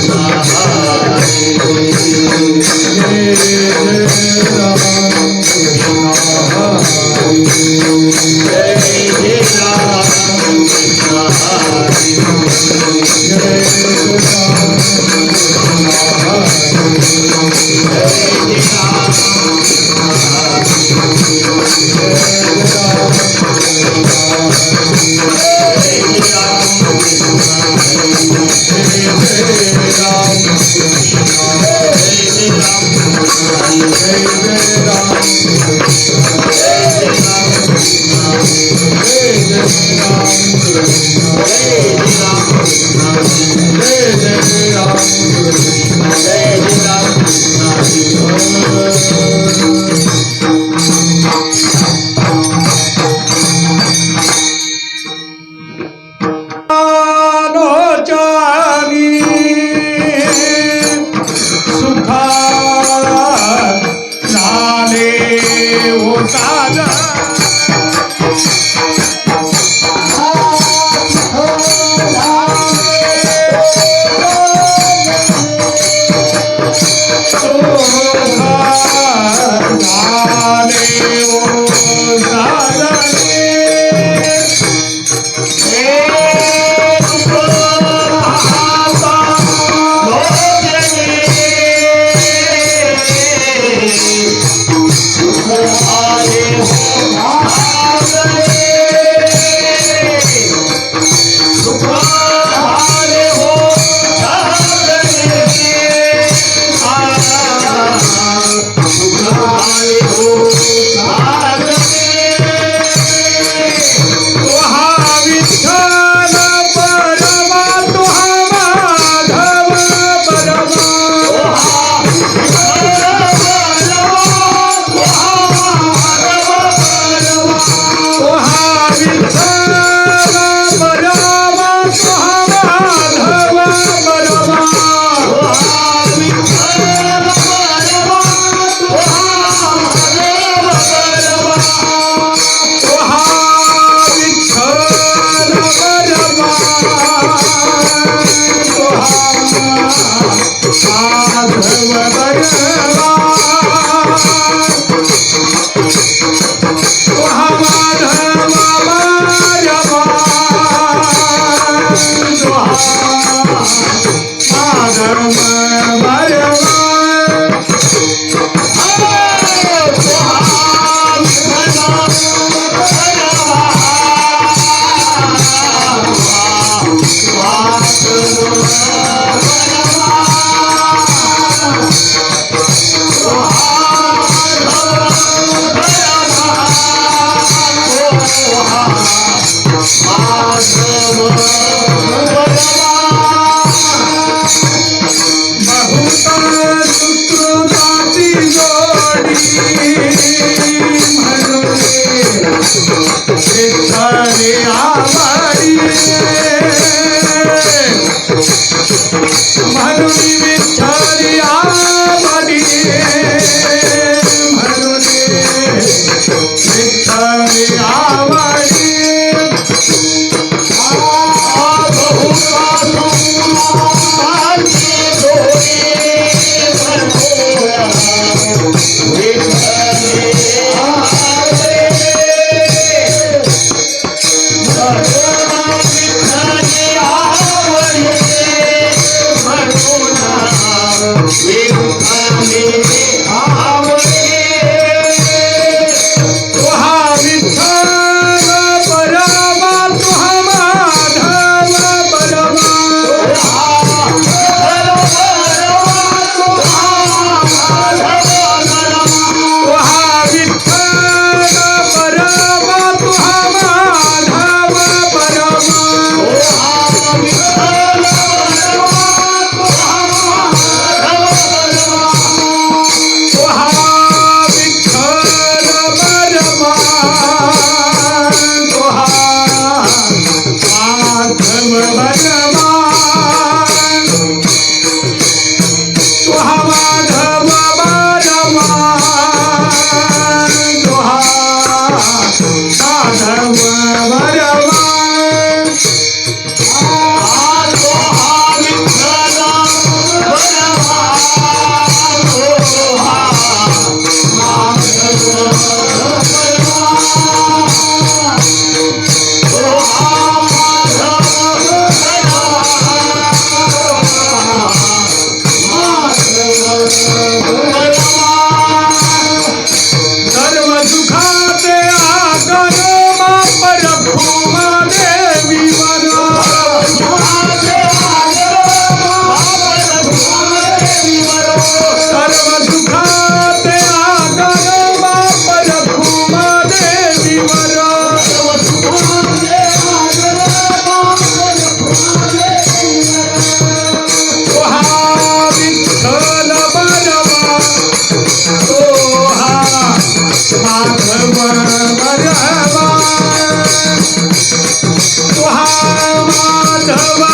बहुत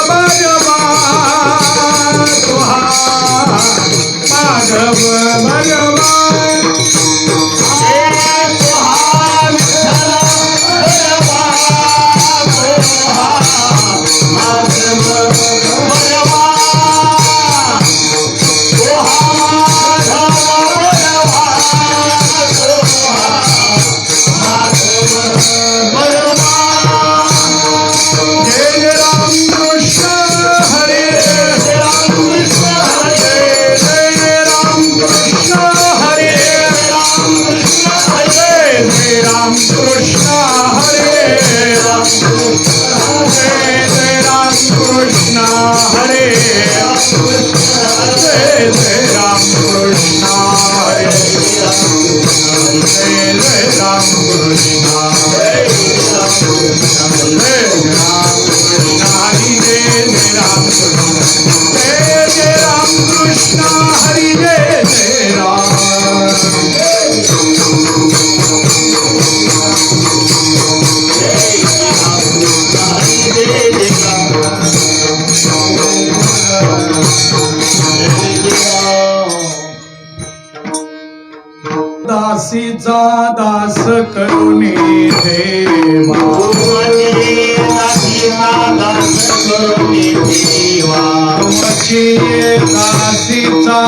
बलवा माधव बलवा दासीचा दास करुणी देवा दासीचा दास करुणी देवा दासीचा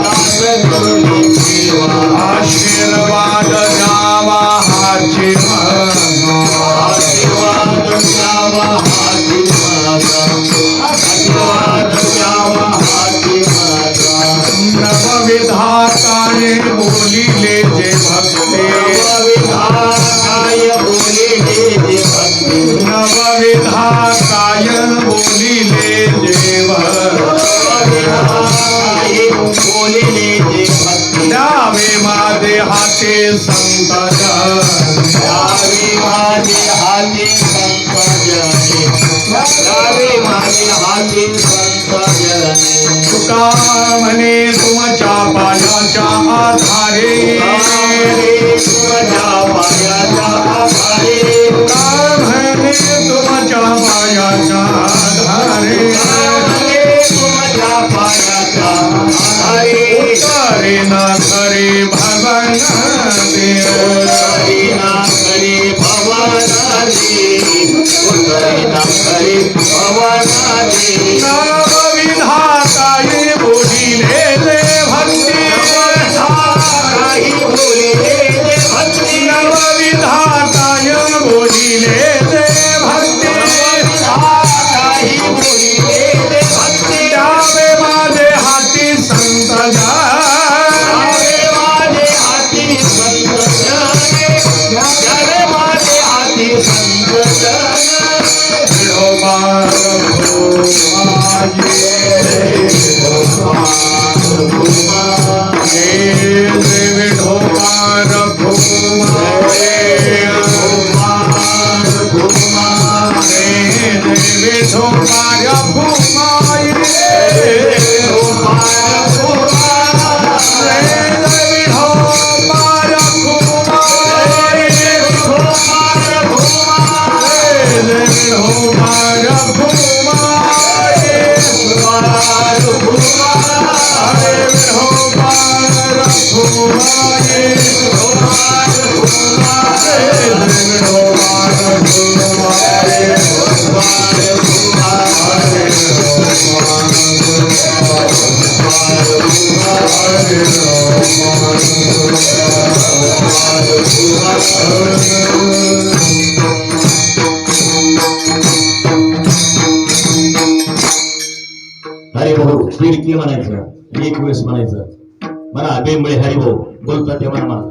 दास करुणी देवा आशीर्वाद द्यावा हाची आशीर्वाद द्यावा हाची नवविधाताने बोलिले जे भक्ते नवविधाताय बोलिले जे भक्ते नवविधाताय बोलिले जे बोलिले जे भक्ते द्यावे माझे हाते संतजन द्यावे माझे हाते संतजन द्यावे माझे हाते संतजन तुका म्हणे तुमच्या पायाच्या आधारे तुमच्या पायाच्या आधारे तुका म्हणे तुमच्या पायाच्या आधारे तुमच्या पायाच्या आधारे करे ना करे भवन देव करे ना करे भवन देव करे ना करे भवन देव नवविधाताय बोलिले जे भक्ती नवविधाताय बोलिले जे भक्ती नवविधाताय बोलिले जे भक्ती नवविधाताय बोलिले जे भक्ती द्यावे माझे हाती संतजन द्यावे माझे हाती संतजन द्यावे माझे हाती संतजन विठोबा हरी भाऊ स्पीड म्हणायचं एक वेळेस म्हणायचं म्हणा बेंबळे हरी भाऊ बोलतात ते म्हणा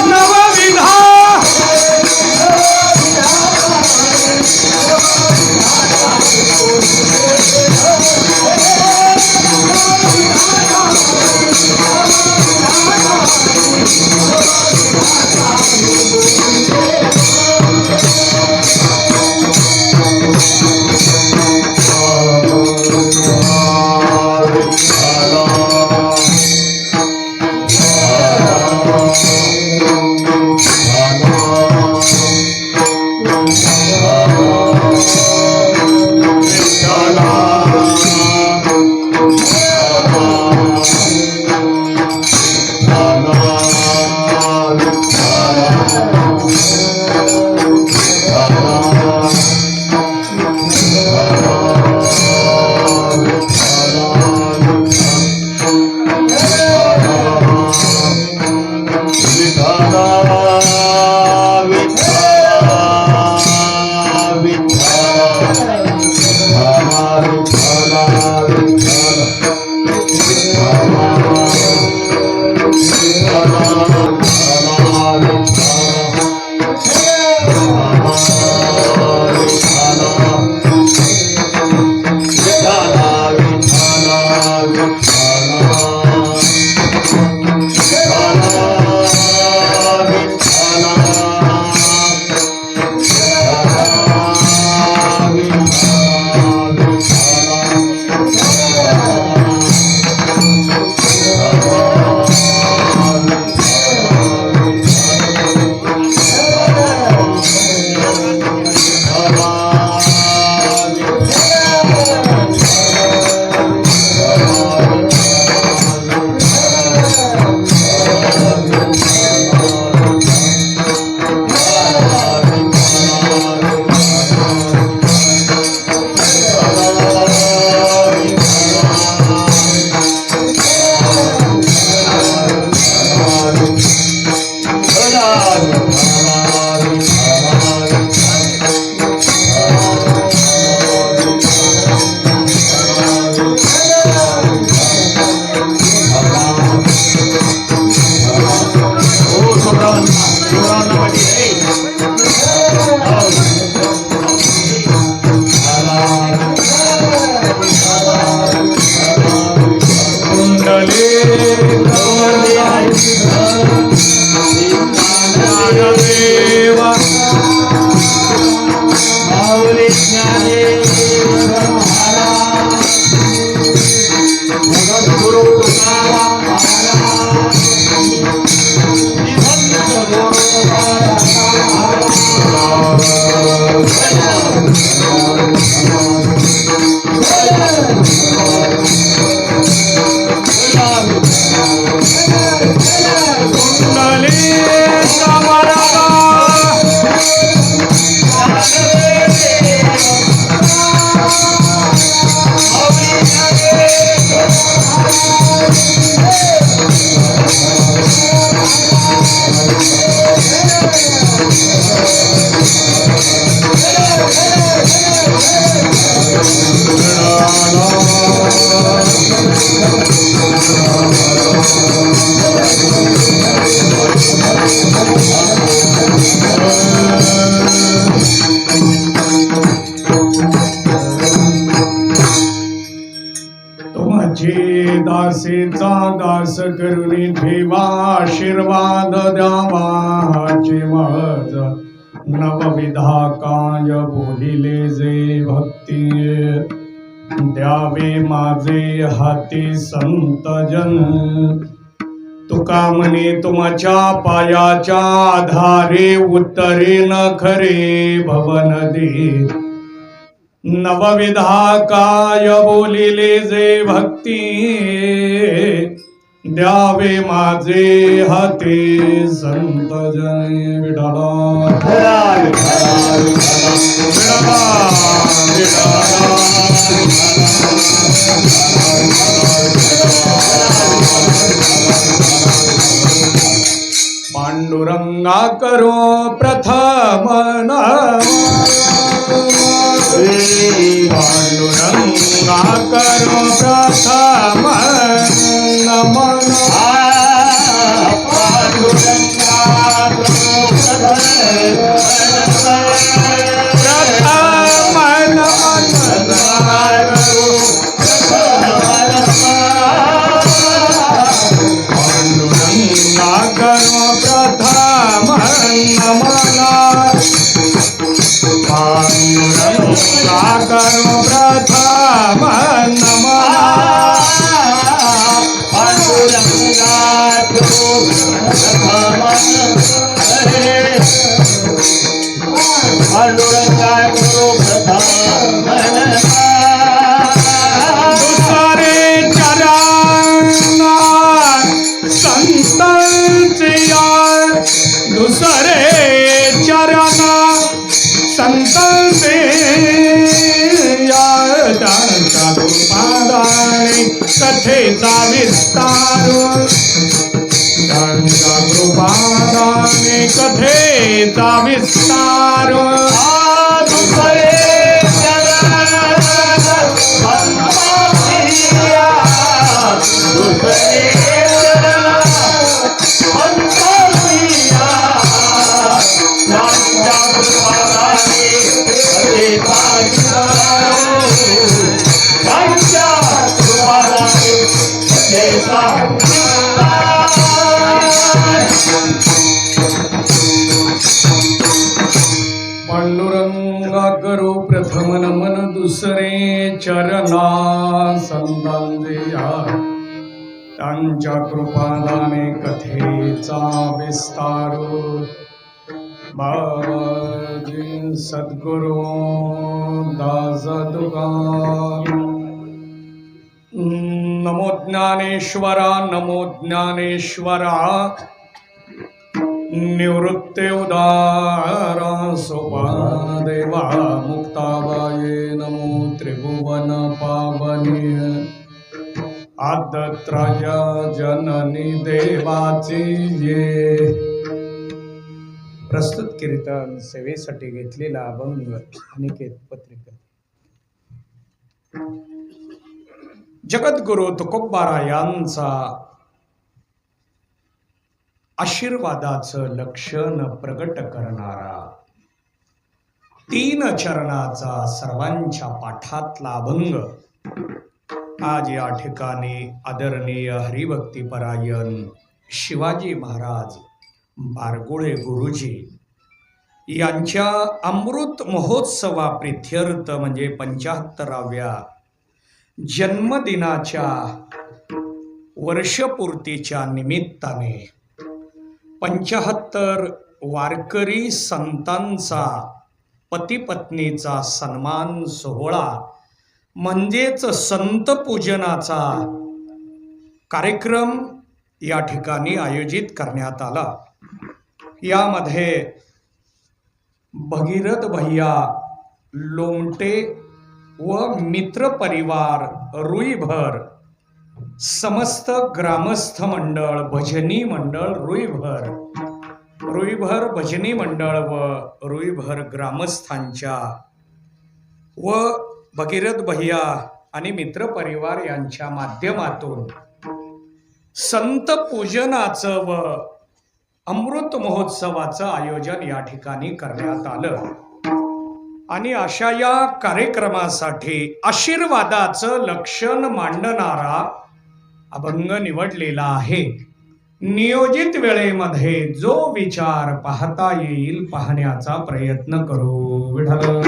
नवविधा तुमचे दासीचा दास करुणी ठेवा आशीर्वाद द्यावाचे मज नवविधा काय बोलिले जे भक्ती द्यावे माझे हाती संत जन तुका म्हणे तुमच्या पायाच्या आधारे उतरे न खरे भवन दे नवविधा काय बोलिले जे भक्ती द्यावे माझे हाते संत जन विठला करो प्रथम पांडुरंगा करो प्रथम नमन कथेचा विस्तार त्यांच्या कृपादाने कथेचा विस्तार पांडुरंगा करो प्रथम नमन दुसरे चरणा संतांदिया त्यांच्या कृपादाने कथेचा विस्तार बाबाजी सद्गुरु दास तुकाराम नमो ज्ञानेश्वरा नमो ज्ञानेश्वरा निवृत्ते उदारा सोपान देवा मुक्ताबाये नमो त्रिभुवन पावनी आदत्राया जननी देवाची ये प्रस्तुत कीर्तन सेवेसाठी घेतलेला अभंग अनिकेत पत्रिका. जगद्गुरु तुकोबारा यांचा आशीर्वादाचं लक्षण प्रगट करणारा 3 चरणाचा सर्वांच्या पाठातला अभंग आज या ठिकाणी आदरणीय हरिभक्तीपरायण शिवाजी महाराज बारगुळे गुरुजी यांच्या अमृत महोत्सवा प्रित्यर्थ म्हणजे 75व्या जन्मदिनाच्या वर्षपूर्तीच्या निमित्ताने 75 वारकरी संतांचा पतिपत्नीचा सन्मान सोहळा म्हणजेच संत पूजनाचा कार्यक्रम या ठिकाणी आयोजित करण्यात आला. यामध्ये भगीरथ भैया लोमटे व मित्र परिवार रुईभर, समस्त ग्रामस्थ मंडळ, भजनी मंडळ रुईभर भजनी मंडळ व रुईभर ग्रामस्थांच्या व भगीरथ भैया आणि मित्र परिवार यांच्या माध्यमातून संत पूजनाचं व अमृत महोत्सवाचं आयोजन या ठिकाणी करण्यात आलं. आणि अशा या कार्यक्रमासाठी आशीर्वादाचं लक्षण मांडणारा अभंग निवडलेला आहे. नियोजित वेळेमध्ये जो विचार पाहता येईल पाहण्याचा प्रयत्न करू. विठ्ठल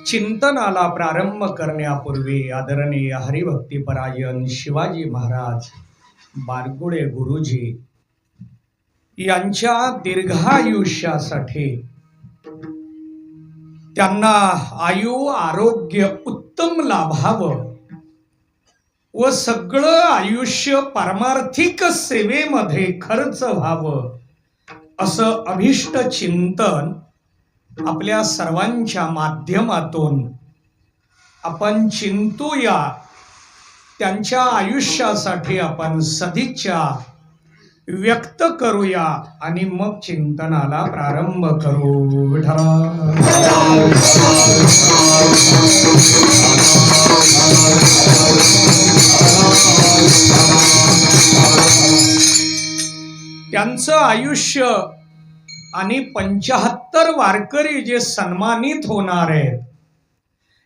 चिंतनाला प्रारंभ करण्यापूर्वी आदरणीय हरिभक्तीपरायण शिवाजी महाराज बारगुळे गुरुजी यांच्या दीर्घायुष्यासाठी त्यांना आयु आरोग्य उत्तम लाभावं व सगळं आयुष्य पारमार्थिक सेवेमध्ये खर्च व्हावं असं अभिष्ट चिंतन आपल्या सर्वांच्या माध्यमातून आपण चिंतूया, त्यांच्या आयुष्यासाठी आपण सदिच्छा व्यक्त करूया आणि मग चिंतनाला प्रारंभ करू. विठ्ठला त्यांचं आयुष्य आणि 75 वारकरी जे सन्मानित होणार आहेत,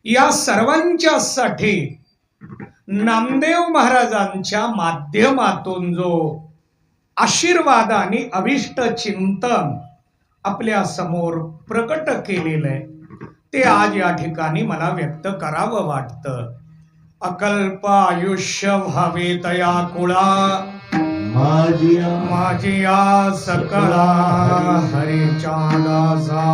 या सर्वांच्यासाठी नामदेव महाराजांच्या माध्यमातून जो आशीर्वाद आणि अभिष्ट चिंतन आपल्या समोर प्रकट केलेलं आहे, ते आज या ठिकाणी मला व्यक्त करावं वाटतं. अकल्प आयुष्य व्हावे तया कुळा, माझिया सकळा हरीच्या दासा.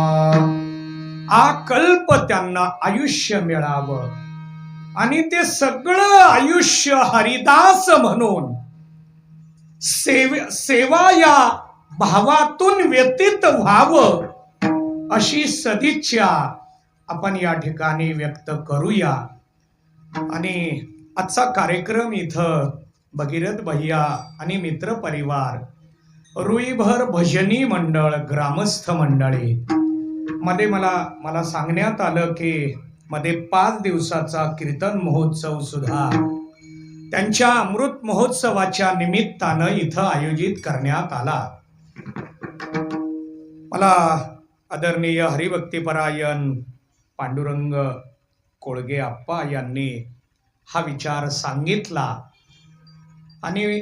अकल्प त्यांना आयुष्य मिळावं आणि ते सगळं आयुष्य हरिदास म्हणून सेवा या भावातून व्यतीत व्हावं, अशी सदिच्छा आपण या ठिकाणी व्यक्त करूया. आणि आजचा कार्यक्रम इथं भगीरथ भैया आणि मित्र परिवार, रुईभर भजनी मंडळ, ग्रामस्थ मंडळी मध्ये मला सांगण्यात आलं की मध्ये 5 दिवसाचा कीर्तन महोत्सव सुद्धा त्यांच्या अमृत महोत्सवाच्या निमित्तानं इथं आयोजित करण्यात आला. मला आदरणीय हरिभक्तीपरायण पांडुरंग कोळगे आप्पा यांनी हा विचार सांगितला आणि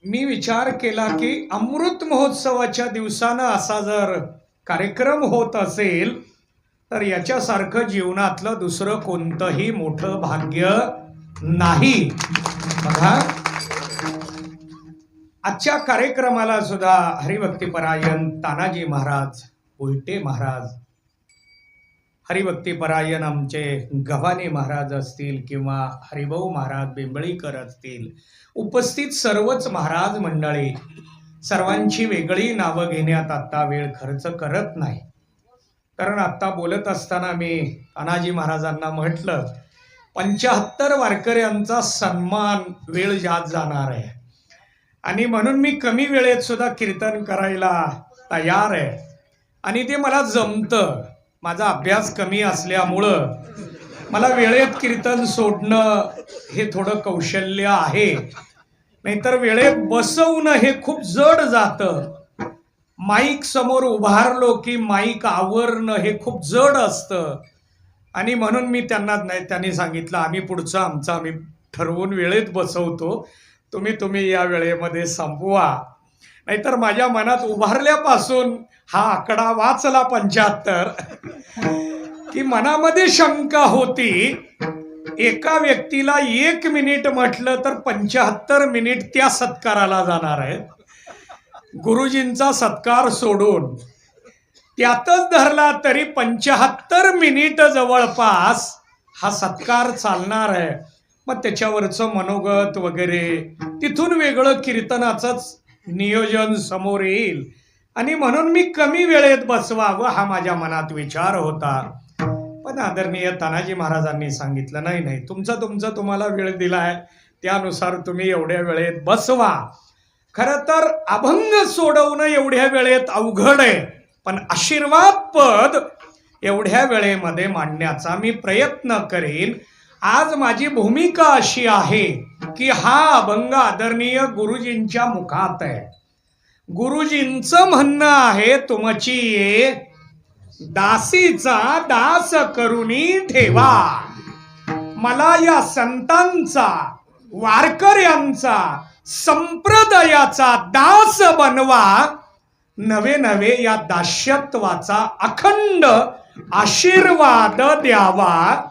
मी विचार केला की अमृत महोत्सवाच्या दिवसानं असा जर कार्यक्रम होत असेल तर याच्यासारखं जीवनातलं दुसरं कोणतंही मोठं भाग्य नाही. बघा, आजच्या कार्यक्रमाला सुद्धा हरिभक्तीपरायण तानाजी महाराज उलटे महाराज, हरिभक्तीपरायण आमचे गव्हाणे महाराज असतील किंवा हरिभाऊ महाराज बेंबळीकर असतील, उपस्थित सर्वच महाराज मंडळी, सर्वांची वेगळी नावं घेण्यात आता वेळ खर्च करत नाही. कारण आता बोलत असताना मी तानाजी महाराजांना म्हटलं 75 वारकऱ्यांचा सन्मान वेळ जात जाणार आहे आणि म्हणून मी कमी वेळेत सुद्धा कीर्तन करायला तयार आहे आणि ते मला जमतं. माझा अभ्यास कमी असल्यामुळं मला वेळेत कीर्तन सोडणं हे थोडं कौशल्य आहे, नाहीतर वेळेत बसवणं हे खूप जड जातं. माईक समोर उभारलो की माईक आवरणं हे खूप जड असतं आणि म्हणून मी त्यांनी सांगितलं आम्ही पुढचं आम्ही ठरवून वेळेत बसवतो, तुम्ही या वेळेमध्ये संपवा. नाहीतर माझ्या मनात उभारल्यापासून हा आकडा वाचला 75 की मनामध्ये शंका होती, एका व्यक्तीला 1 मिनिट म्हटलं तर 75 मिनिट त्या सत्काराला जाणार आहेत. गुरुजींचा सत्कार सोडून त्यातच धरला तरी 75 मिनिट जवळपास हा सत्कार चालणार आहे. मग त्याच्यावरचं मनोगत वगैरे तिथून वेगळं कीर्तनाचंच नियोजन समोर येईल आणि म्हणून मी कमी वेळेत बसवावं हा माझ्या मनात विचार होता. पण आदरणीय तानाजी महाराजांनी सांगितलं नाही, तुमचा तुम्हाला वेळ दिलाय त्यानुसार तुम्ही एवढ्या वेळेत बसवा. खरं तर अभंग सोडवणं एवढ्या वेळेत अवघड आहे, पण आशीर्वाद पद एवढ्या वेळेमध्ये मांडण्याचा मी प्रयत्न करेन. आज माझी भूमिका अशी आहे की हा अभंग आदरणीय गुरुजींच्या मुखात आहे. गुरुजींचं म्हणणं आहे, तुमची ये दासीचा दास करुणी ठेवा. मला या संतांचा, वारकऱ्यांचा, संप्रदायाचा दास बनवा. नवे या दास्यत्वाचा अखंड आशीर्वाद द्यावा.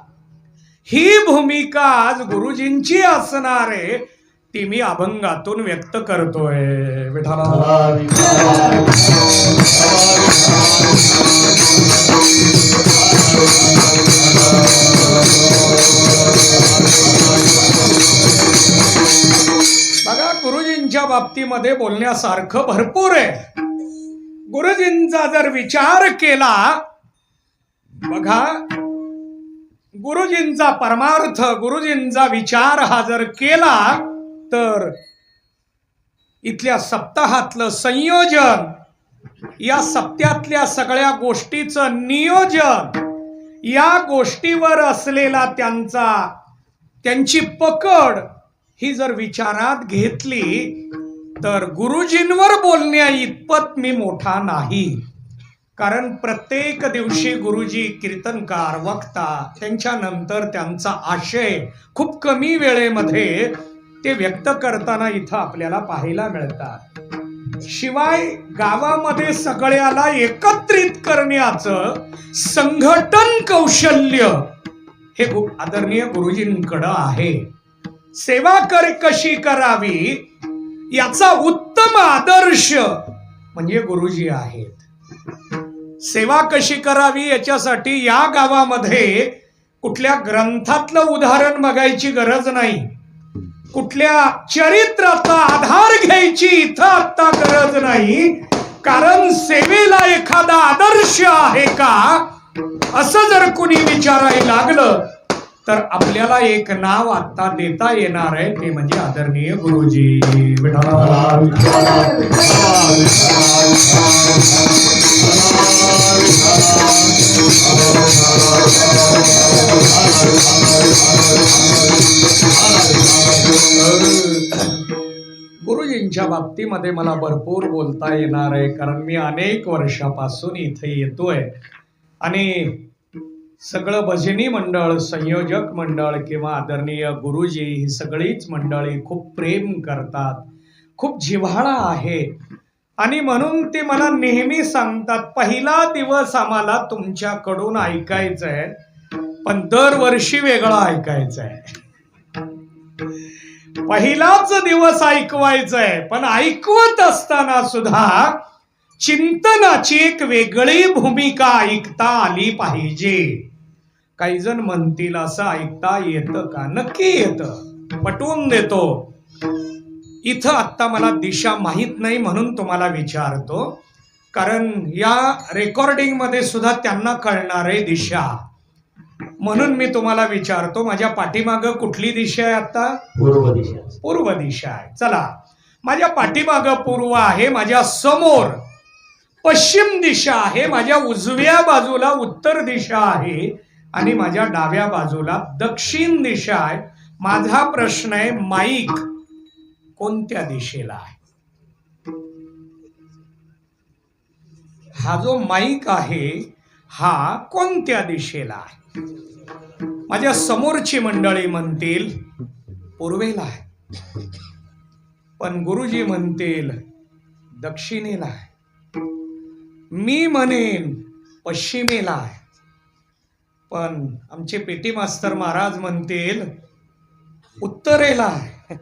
ही भूमिका आज गुरुजींची असणार आहे, ती मी अभंगातून व्यक्त करतोय. विठ्ठला बघा, गुरुजींच्या बाबतीमध्ये बोलण्यासारखं भरपूर आहे. गुरुजींचा जर विचार केला, बघा गुरुजींचा परमार्थ, गुरुजींचा विचार हा जर केला तर इथल्या सप्ताहातलं संयोजन, या सप्त्यातल्या सगळ्या गोष्टीचं नियोजन, या गोष्टीवर असलेला त्यांची पकड ही जर विचारात घेतली तर गुरुजींवर बोलण्या इतपत मी मोठा नाही. कारण प्रत्येक दिवशी गुरुजी कीर्तनकार, वक्ता, त्यांच्यानंतर त्यांचा आशय खूप कमी वेळेमध्ये ते व्यक्त करताना इथं आपल्याला पाहायला मिळतात. शिवाय गावामध्ये सगळ्याला एकत्रित करण्याचं संघटन कौशल्य हे आदरणीय गुरुजींकडं आहे. सेवा कशी करावी याचा उत्तम आदर्श म्हणजे गुरुजी आहेत. सेवा कशी करावी याच्यासाठी या गावामध्ये कुठल्या ग्रंथातलं उदाहरण बघायची गरज नाही, कुठल्या चरित्राचा आधार घ्यायची इथं आता गरज नाही. कारण सेवेला एखादा आदर्श आहे का असं जर कुणी विचारायला लागलं तर आपल्याला एक नाव आता देता येणार आहे, ते म्हणजे आदरणीय गुरुजी. गुरुजींच्या बाबतीमध्ये मला भरपूर बोलता येणार आहे, कारण मी अनेक वर्षापासून इथे येतोय आणि सगळं भजनी मंडळ, संयोजक मंडळ किंवा आदरणीय गुरुजी ही सगळीच मंडळी खूप प्रेम करतात, खूप जिव्हाळा आहे. आणि म्हणून ते मला नेहमी सांगतात, पहिला दिवस आम्हाला तुमच्याकडून ऐकायचा आहे, पण दरवर्षी वेगळा ऐकायचा आहे. पहिलाच दिवस ऐकवायचा आहे, पण ऐकवत असताना सुद्धा चिंतनाची एक वेगळी भूमिका ऐकता आली पाहिजे. काही जण म्हणतील असं ऐकता येतं का? नक्की येतं, पटवून देतो. इथं आत्ता मला दिशा माहीत नाही म्हणून तुम्हाला विचारतो, कारण या रेकॉर्डिंग मध्ये सुद्धा त्यांना कळणार आहे दिशा, म्हणून मी तुम्हाला विचारतो. माझ्या पाठीमागं कुठली दिशा आहे आता? पूर्व दिशा. पूर्व दिशा आहे. चला, माझ्या पाठीमागं पूर्व आहे, माझ्या समोर पश्चिम दिशा आहे, माझ्या उजव्या बाजूला उत्तर दिशा आहे आणि माझ्या डाव्या बाजूला दक्षिण दिशा आहे. माझा प्रश्न आहे, माईक कोणत्या दिशेला आहे? हा जो माईक आहे हा कोणत्या दिशेला आहे? माझ्या समोरची मंडळी म्हणतील पूर्वेला आहे, पण गुरुजी म्हणतील दक्षिणेला आहे. मी म्हणेन पश्चिमेला आहे, पण आमचे पेटी मास्तर महाराज म्हणतील उत्तरेला आहे.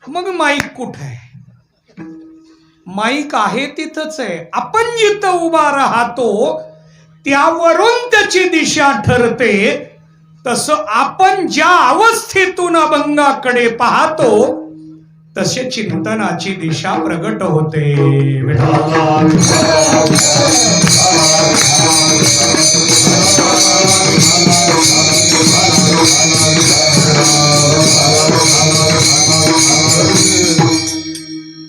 मग माईक कुठे आहे? माईक आहे तिथंच आहे. आपण जिथं उभा राहतो त्यावरून त्याची दिशा ठरते. तसं आपण ज्या अवस्थेतून अभंगाकडे पाहतो तसे चिंतनाची दिशा प्रगट होते.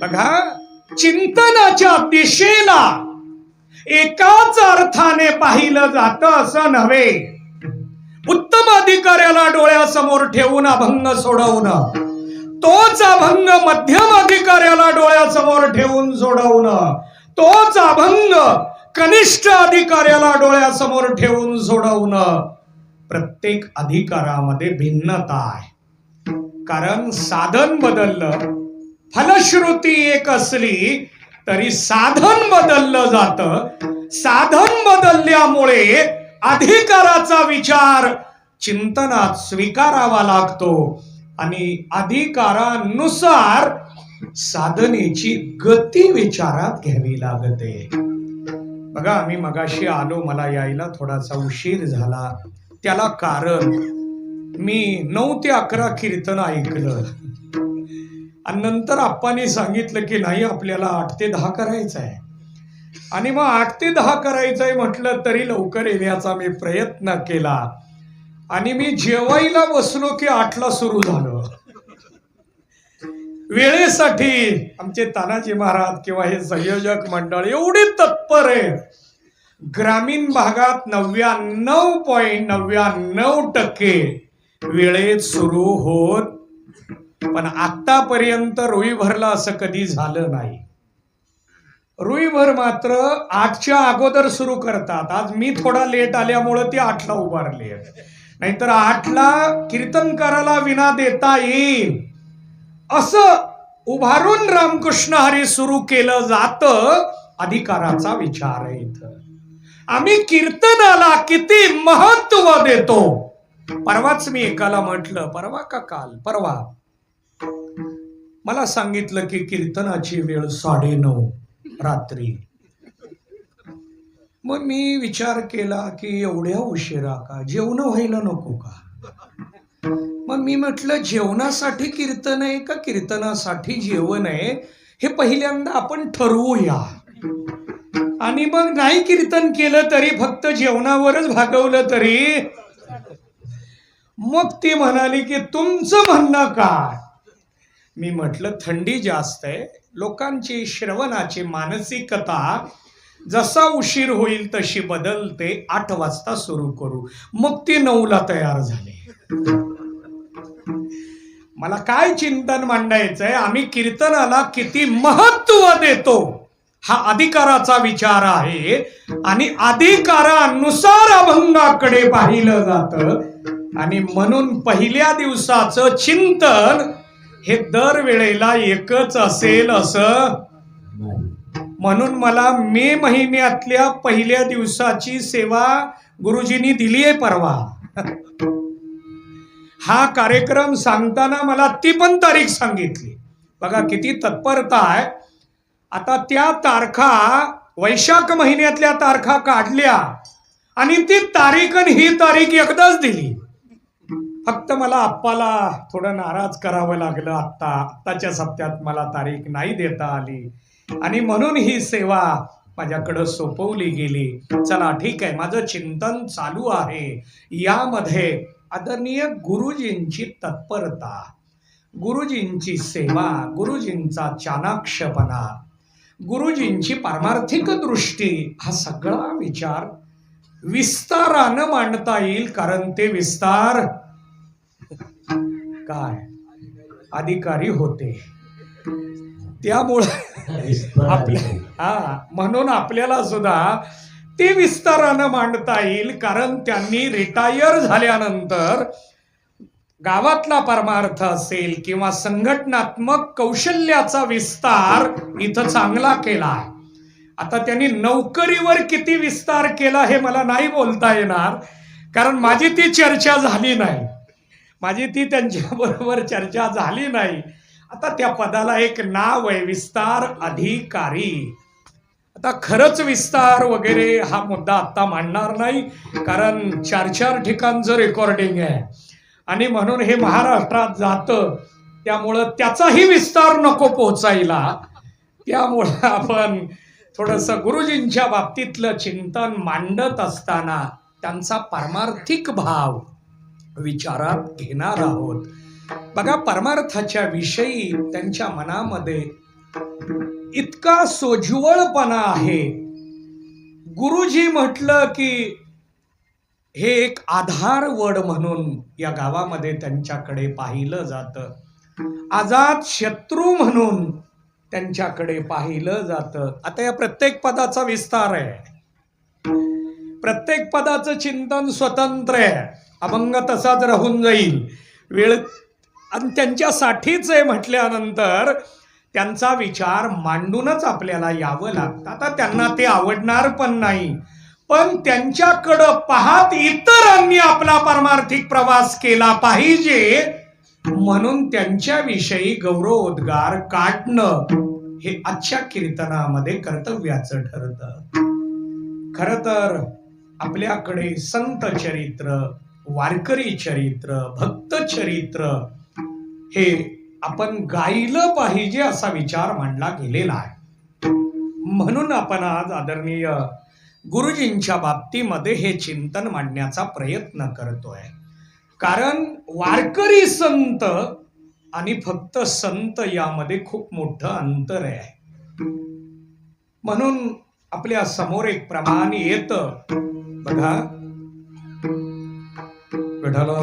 बघा, चिंतनाच्या दिशेला एकाच अर्थाने पाहिलं जातं असं नव्हे. उत्तम अधिकाऱ्याला डोळ्यासमोर ठेवून अभंग सोडवणं, तोच अभंग मध्यम अधिकाऱ्याला डोळ्यासमोर ठेवून सोडवणं, तोच अभंग कनिष्ठ अधिकाऱ्याला डोळ्यासमोर ठेवून सोडवणं, प्रत्येक अधिकारामध्ये भिन्नता आहे. कारण साधन बदललं, फलश्रुती एक असली तरी साधन बदललं जातं. साधन बदलल्यामुळे अधिकाराचा विचार चिंतनात स्वीकारावा लागतो आणि अधिकारानुसार साधनेची गती विचारात घ्यावी लागते. बघा, आम्ही मगाशी आलो, मला यायला थोडासा उशीर झाला. त्याला कारण मी 9 ते 11 कीर्तन ऐकलं आणि नंतर आप्पांनी सांगितलं की नाही, आपल्याला 8 ते 10 करायचं आहे. आणि मग 8 ते 10 करायचं आहे म्हटलं तरी लवकर येण्याचा मी प्रयत्न केला आणि मी जेवायला बसलो की 8ला सुरू झालं. वेळेसाठी आमचे तानाजी महाराज किंवा हे संयोजक मंडळ एवढे तत्पर आहे. ग्रामीण भागात 99.99% वेळेत सुरू होत, पण आतापर्यंत रुईभरला असं कधी झालं नाही. रुईभर मात्र 8च्या अगोदर सुरू करतात. आज मी थोडा लेट आल्यामुळं ते 8ला उभारले, नाहीतर 8ला कीर्तनकाराला विना देता येईल असं उभारून रामकृष्ण हरी सुरू केलं जातं. अधिकाराचा विचार आहे इथं. आम्ही कीर्तनाला किती महत्व देतो. परवाच मी एकाला म्हटलं, परवा का काल परवा, मला सांगितलं की कीर्तनाची वेळ 9:30 रात्री. मग मी विचार केला की एवढ्या उशिरा का, जेवण व्हायला नको का? मग मी म्हटलं जेवणासाठी कीर्तन आहे का कीर्तनासाठी जेवण आहे हे पहिल्यांदा आपण ठरवूया. आणि मग नाही कीर्तन केलं तरी फक्त जेवणावरच भागवलं तरी. मग ती म्हणाली की तुमचं म्हणणं काय? मी म्हटलं थंडी जास्त आहे, लोकांची श्रवणाची मानसिकता जसा उशीर होईल तशी बदलते. 8 वाजता सुरू करू. मग ती 9ला तयार झाली. मला काय चिंतन मांडायचंय, आम्ही कीर्तनाला किती महत्व देतो हा अधिकाराचा विचार आहे. आणि अधिकारानुसार अभंगाकडे पाहिलं जातं. आणि म्हणून पहिल्या दिवसाचं चिंतन हे दरवेळेला एकच असेल असं. म्हणून मला मे महिन्यातल्या पहिल्या दिवसाची सेवा गुरुजींनी दिली आहे परवा. हा कार्यक्रम सांगताना मला ती पण तारीख सांगितली. बघा किती तत्परता आहे. आता त्या तारखा वैशाख महिन्यातल्या तारखा काढल्या आणि ती तारीख आणि ही तारीख एकदाच दिली. फक्त मला आप्पाला थोडं नाराज करावं लागलं. आत्ताच्या सप्त्यात मला तारीख नाही देता आली आणि म्हणून ही सेवा माझ्याकडं सोपवली गेली. चला ठीक आहे, माझं चिंतन चालू आहे. यामध्ये आदरणीय गुरुजींची तत्परता, गुरुजींची सेवा, गुरुजींचा चाणाक्षपणा, गुरुजींची पारमार्थिक दृष्टी, हा सगळा विचार विस्तारानं मांडता येईल. कारण ते विस्तार काय अधिकारी होते. त्यामुळे म्हणून आपल्याला सुद्धा ते विस्तारानं मांडता येईल. कारण त्यांनी रिटायर झाल्यानंतर गावातला परमार्थ असेल किंवा संघटनात्मक कौशल्याचा विस्तार इथं चांगला केला आहे. आता त्यांनी नोकरीवर किती विस्तार केला हे मला नाही बोलता येणार, कारण माझी ती चर्चा झाली नाही. माझी ती त्यांच्याबरोबर चर्चा झाली नाही. आता त्या पदाला एक नाव आहे, विस्तार अधिकारी. आता खरंच विस्तार वगैरे हा मुद्दा आता मांडणार नाही, कारण 4 ठिकाणचं रेकॉर्डिंग आहे आणि म्हणून हे महाराष्ट्रात जातं. त्यामुळं त्याचाही विस्तार नको पोचायला. त्यामुळं आपण थोडंसं गुरुजींच्या बाबतीतलं चिंतन मांडत असताना त्यांचा पारमार्थिक भाव विचारात घेणार आहोत. बघा, परमार्थाच्या विषयी त्यांच्या मनामध्ये इतका सोज्वळपणा आहे. गुरुजी म्हटलं की हे एक आधारवड म्हणून या गावामध्ये त्यांच्याकडे पाहिलं जातं. आजाद शत्रू म्हणून त्यांच्याकडे पाहिलं जातं. आता या प्रत्येक पदाचा विस्तार आहे, प्रत्येक पदाचं चिंतन स्वतंत्र आहे. अभंग तसाच राहून जाईल. वेळ आणि त्यांच्यासाठीच आहे म्हटल्यानंतर त्यांचा विचार मांडूनच आपल्याला यावं लागतं. आता त्यांना ते आवडणार पण नाही, पण त्यांच्याकडं पाहत इतरांनी आपला पारमार्थिक प्रवास केला पाहिजे म्हणून त्यांच्याविषयी गौरवोद्गार काढणं हे आजच्या कीर्तनामध्ये कर्तव्याचं ठरतं. खरं तर आपल्याकडे संत चरित्र, वारकरी चरित्र, भक्त चरित्र हे आपण गायलं पाहिजे असा विचार मांडला गेलेला आहे. म्हणून आपण आज आदरणीय गुरुजींच्या बाबतीमध्ये हे चिंतन मांडण्याचा प्रयत्न करतोय. कारण वारकरी संत आणि फक्त संत यामध्ये खूप मोठं अंतर आहे. म्हणून आपल्या समोर एक प्रमाण येतं बघा. विठ्ठला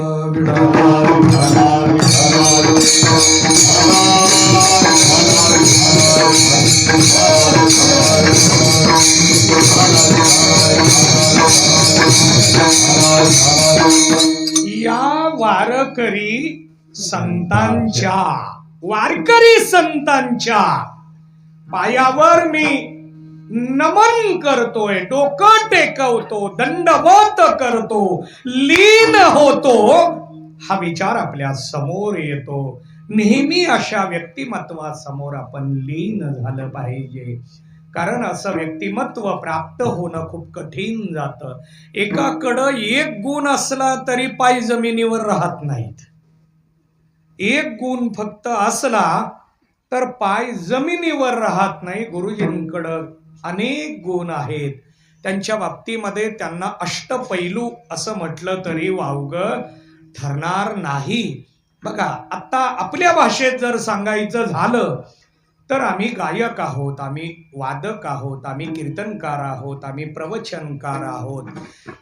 या वारकरी संतांच्या पायावर मी नमन करतोय, डोकं टेकवतो, दंडवत करतो, लीन होतो, हा विचार आपल्या समोर येतो. नेहमी अशा व्यक्तिमत्वासमोर आपण लीन झालं पाहिजे. कारण असं व्यक्तिमत्व प्राप्त होणं खूप कठीण जातं. एकाकडं एक गुण असला तरी पाय जमिनीवर राहत नाहीत. एक गुण फक्त असला तर पाय जमिनीवर राहत नाही. गुरुजींकडं अनेक गुण आहेत. त्यांच्या बाबतीमध्ये त्यांना अष्टपैलू असं म्हटलं तरी वावगं ठरणार नाही. बघा, आता आपल्या भाषेत जर सांगायचं झालं तर आम्ही गायक आहोत, आम्ही वादक आहोत, आम्ही कीर्तनकार आहोत, आम्ही प्रवचनकार आहोत.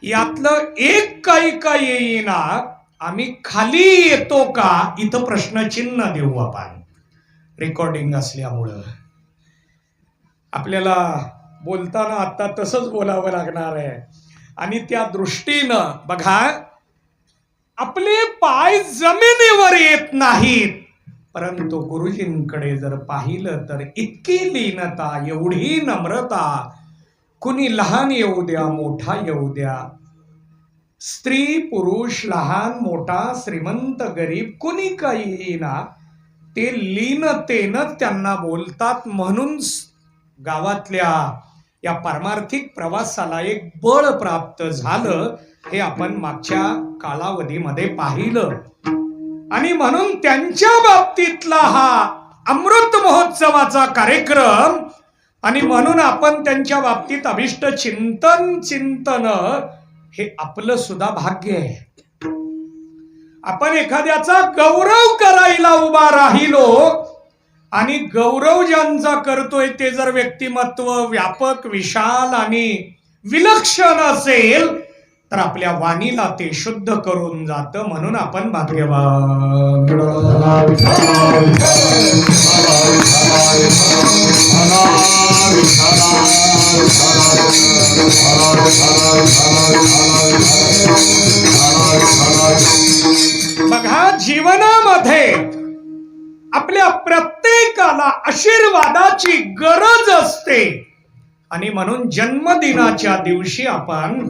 यातलं एक काही का येईना, आम्ही खाली येतो का इथं प्रश्नचिन्ह देऊ आपण. रेकॉर्डिंग असल्यामुळं आपल्याला बोलताना आता तसंच बोलावं लागणार आहे. आणि त्या दृष्टीनं बघा, आपले पाय जमिनीवर येत नाहीत, परंतु गुरुजींकडे जर पाहिलं तर इतकी लीनता, एवढी नम्रता, कुणी लहान येऊ द्या, मोठा येऊ द्या, स्त्री पुरुष, लहान मोठा, श्रीमंत गरीब, कुणी काही येईना, ते लीनतेनं त्यांना बोलतात. म्हणून गावातल्या या पारमार्थिक प्रवासाला एक बळ प्राप्त झालं, हे आपण मागच्या कालावधीमध्ये पाहिलं. आणि म्हणून त्यांच्या बाबतीतला हा अमृत महोत्सवाचा कार्यक्रम, आणि म्हणून आपण त्यांच्या बाबतीत अभिष्ट चिंतन हे आपलं सुद्धा भाग्य आहे. आपण एखाद्याचा गौरव करायला उभा राहिलो आणि गौरव ज्यांचा करतोय ते जर व्यक्तिमत्व व्यापक, विशाल आणि विलक्षण असेल तर आपल्या वाणीला ते शुद्ध करून जातं. म्हणून आपण भाग्यवान. बघा, जीवनामध्ये आपल्या प्रत्येकाला आशीर्वादाची गरज असते. आणि म्हणून जन्मदिनाच्या दिवशी आपण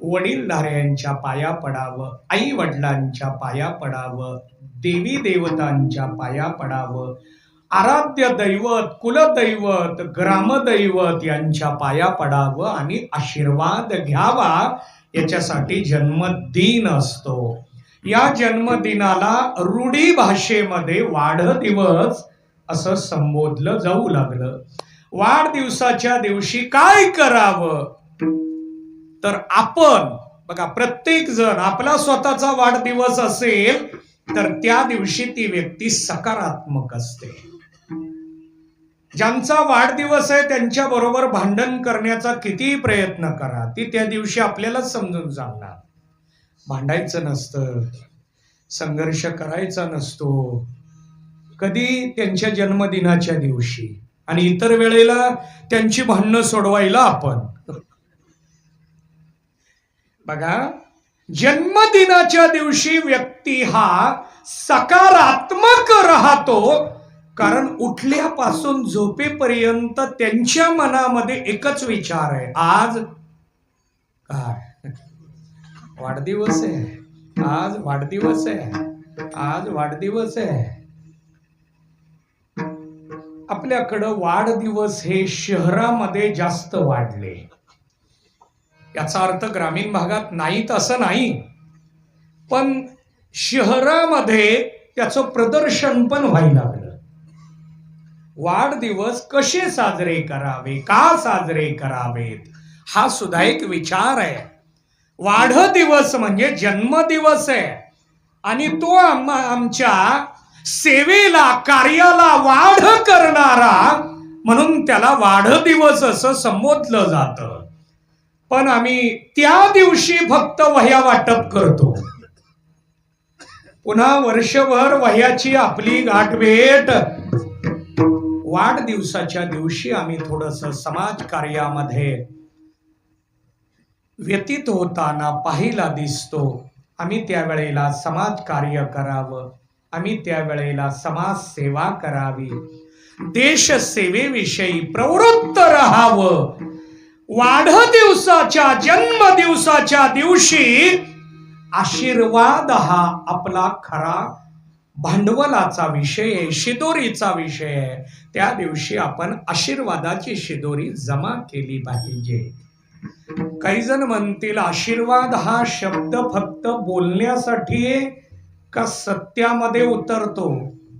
वडीलधाऱ्यांच्या पाया पडावं, आई वडिलांच्या पाया पडावं, देवी देवतांच्या पाया पडावं, आराध्य दैवत, कुलदैवत, ग्रामदैवत यांच्या पाया पडावं आणि आशीर्वाद घ्यावा. याच्यासाठी जन्मदिन असतो. या जन्मदिनाला रूढी भाषेमध्ये वाढदिवस असं संबोधलं जाऊ लागलं. वाढदिवसाच्या दिवशी काय करावं तर आपण बघा, प्रत्येक जण आपला स्वतःचा वाढदिवस असेल तर त्या दिवशी ती व्यक्ती सकारात्मक असते. ज्यांचा वाढदिवस आहे त्यांच्या बरोबर भांडण करण्याचा कितीही प्रयत्न करा, ती त्या दिवशी आपल्याला समजून सांगणार. भांडायचं नसतं, संघर्ष करायचा नसतो कधी त्यांच्या जन्मदिनाच्या दिवशी, आणि इतर वेळेला त्यांची भांडणं सोडवायला आपण. बघा, जन्मदिनाच्या दिवशी व्यक्ती हा सकारात्मक राहतो. कारण उठल्यापासून झोपेपर्यंत त्यांच्या मनामध्ये एकच विचार आहे, आज काय वाढदिवस आहे, आज वाढदिवस आहे, आज वाढदिवस आहे. आपल्याकडं वाढदिवस हे शहरामध्ये जास्त वाढले. याचा अर्थ ग्रामीण भागात नाहीत असं नाही, पण शहरामध्ये त्याचं प्रदर्शन पण व्हायला लागलं. वाढदिवस कसे साजरे करावे, का साजरे करावेत, हा सुद्धा एक विचार आहे. वाढदिवस म्हणजे जन्मदिवस आहे, आणि तो आमच्या सेवेला कार्याला वाढ करणारा म्हणून त्याला वाढदिवस असं संबोधलं जातं. पण आम्ही त्या दिवशी फक्त वह्या वाटप करतो. पुन्हा वर्षभर वह्याची आपली गाठभेट वाढदिवसाच्या दिवशी आम्ही थोडस समाज कार्यामध्ये व्यतीत होताना पाहिला दिसतो. आम्ही त्यावेळेला समाज कार्य करावं, आम्ही त्यावेळेला समाज सेवा करावी, देश सेवेविषयी प्रवृत्त राहावं. वाढदिवसाच्या जन्मदिवसाच्या दिवशी आशीर्वाद हा आपला खरा भांडवलाचा विषय आहे, शिदोरीचा विषय आहे. त्या दिवशी आपण आशीर्वादाची शिदोरी जमा केली पाहिजे. काही जण म्हणतील आशीर्वाद हा शब्द फक्त बोलण्यासाठी आहे का सत्यामध्ये उतरतो,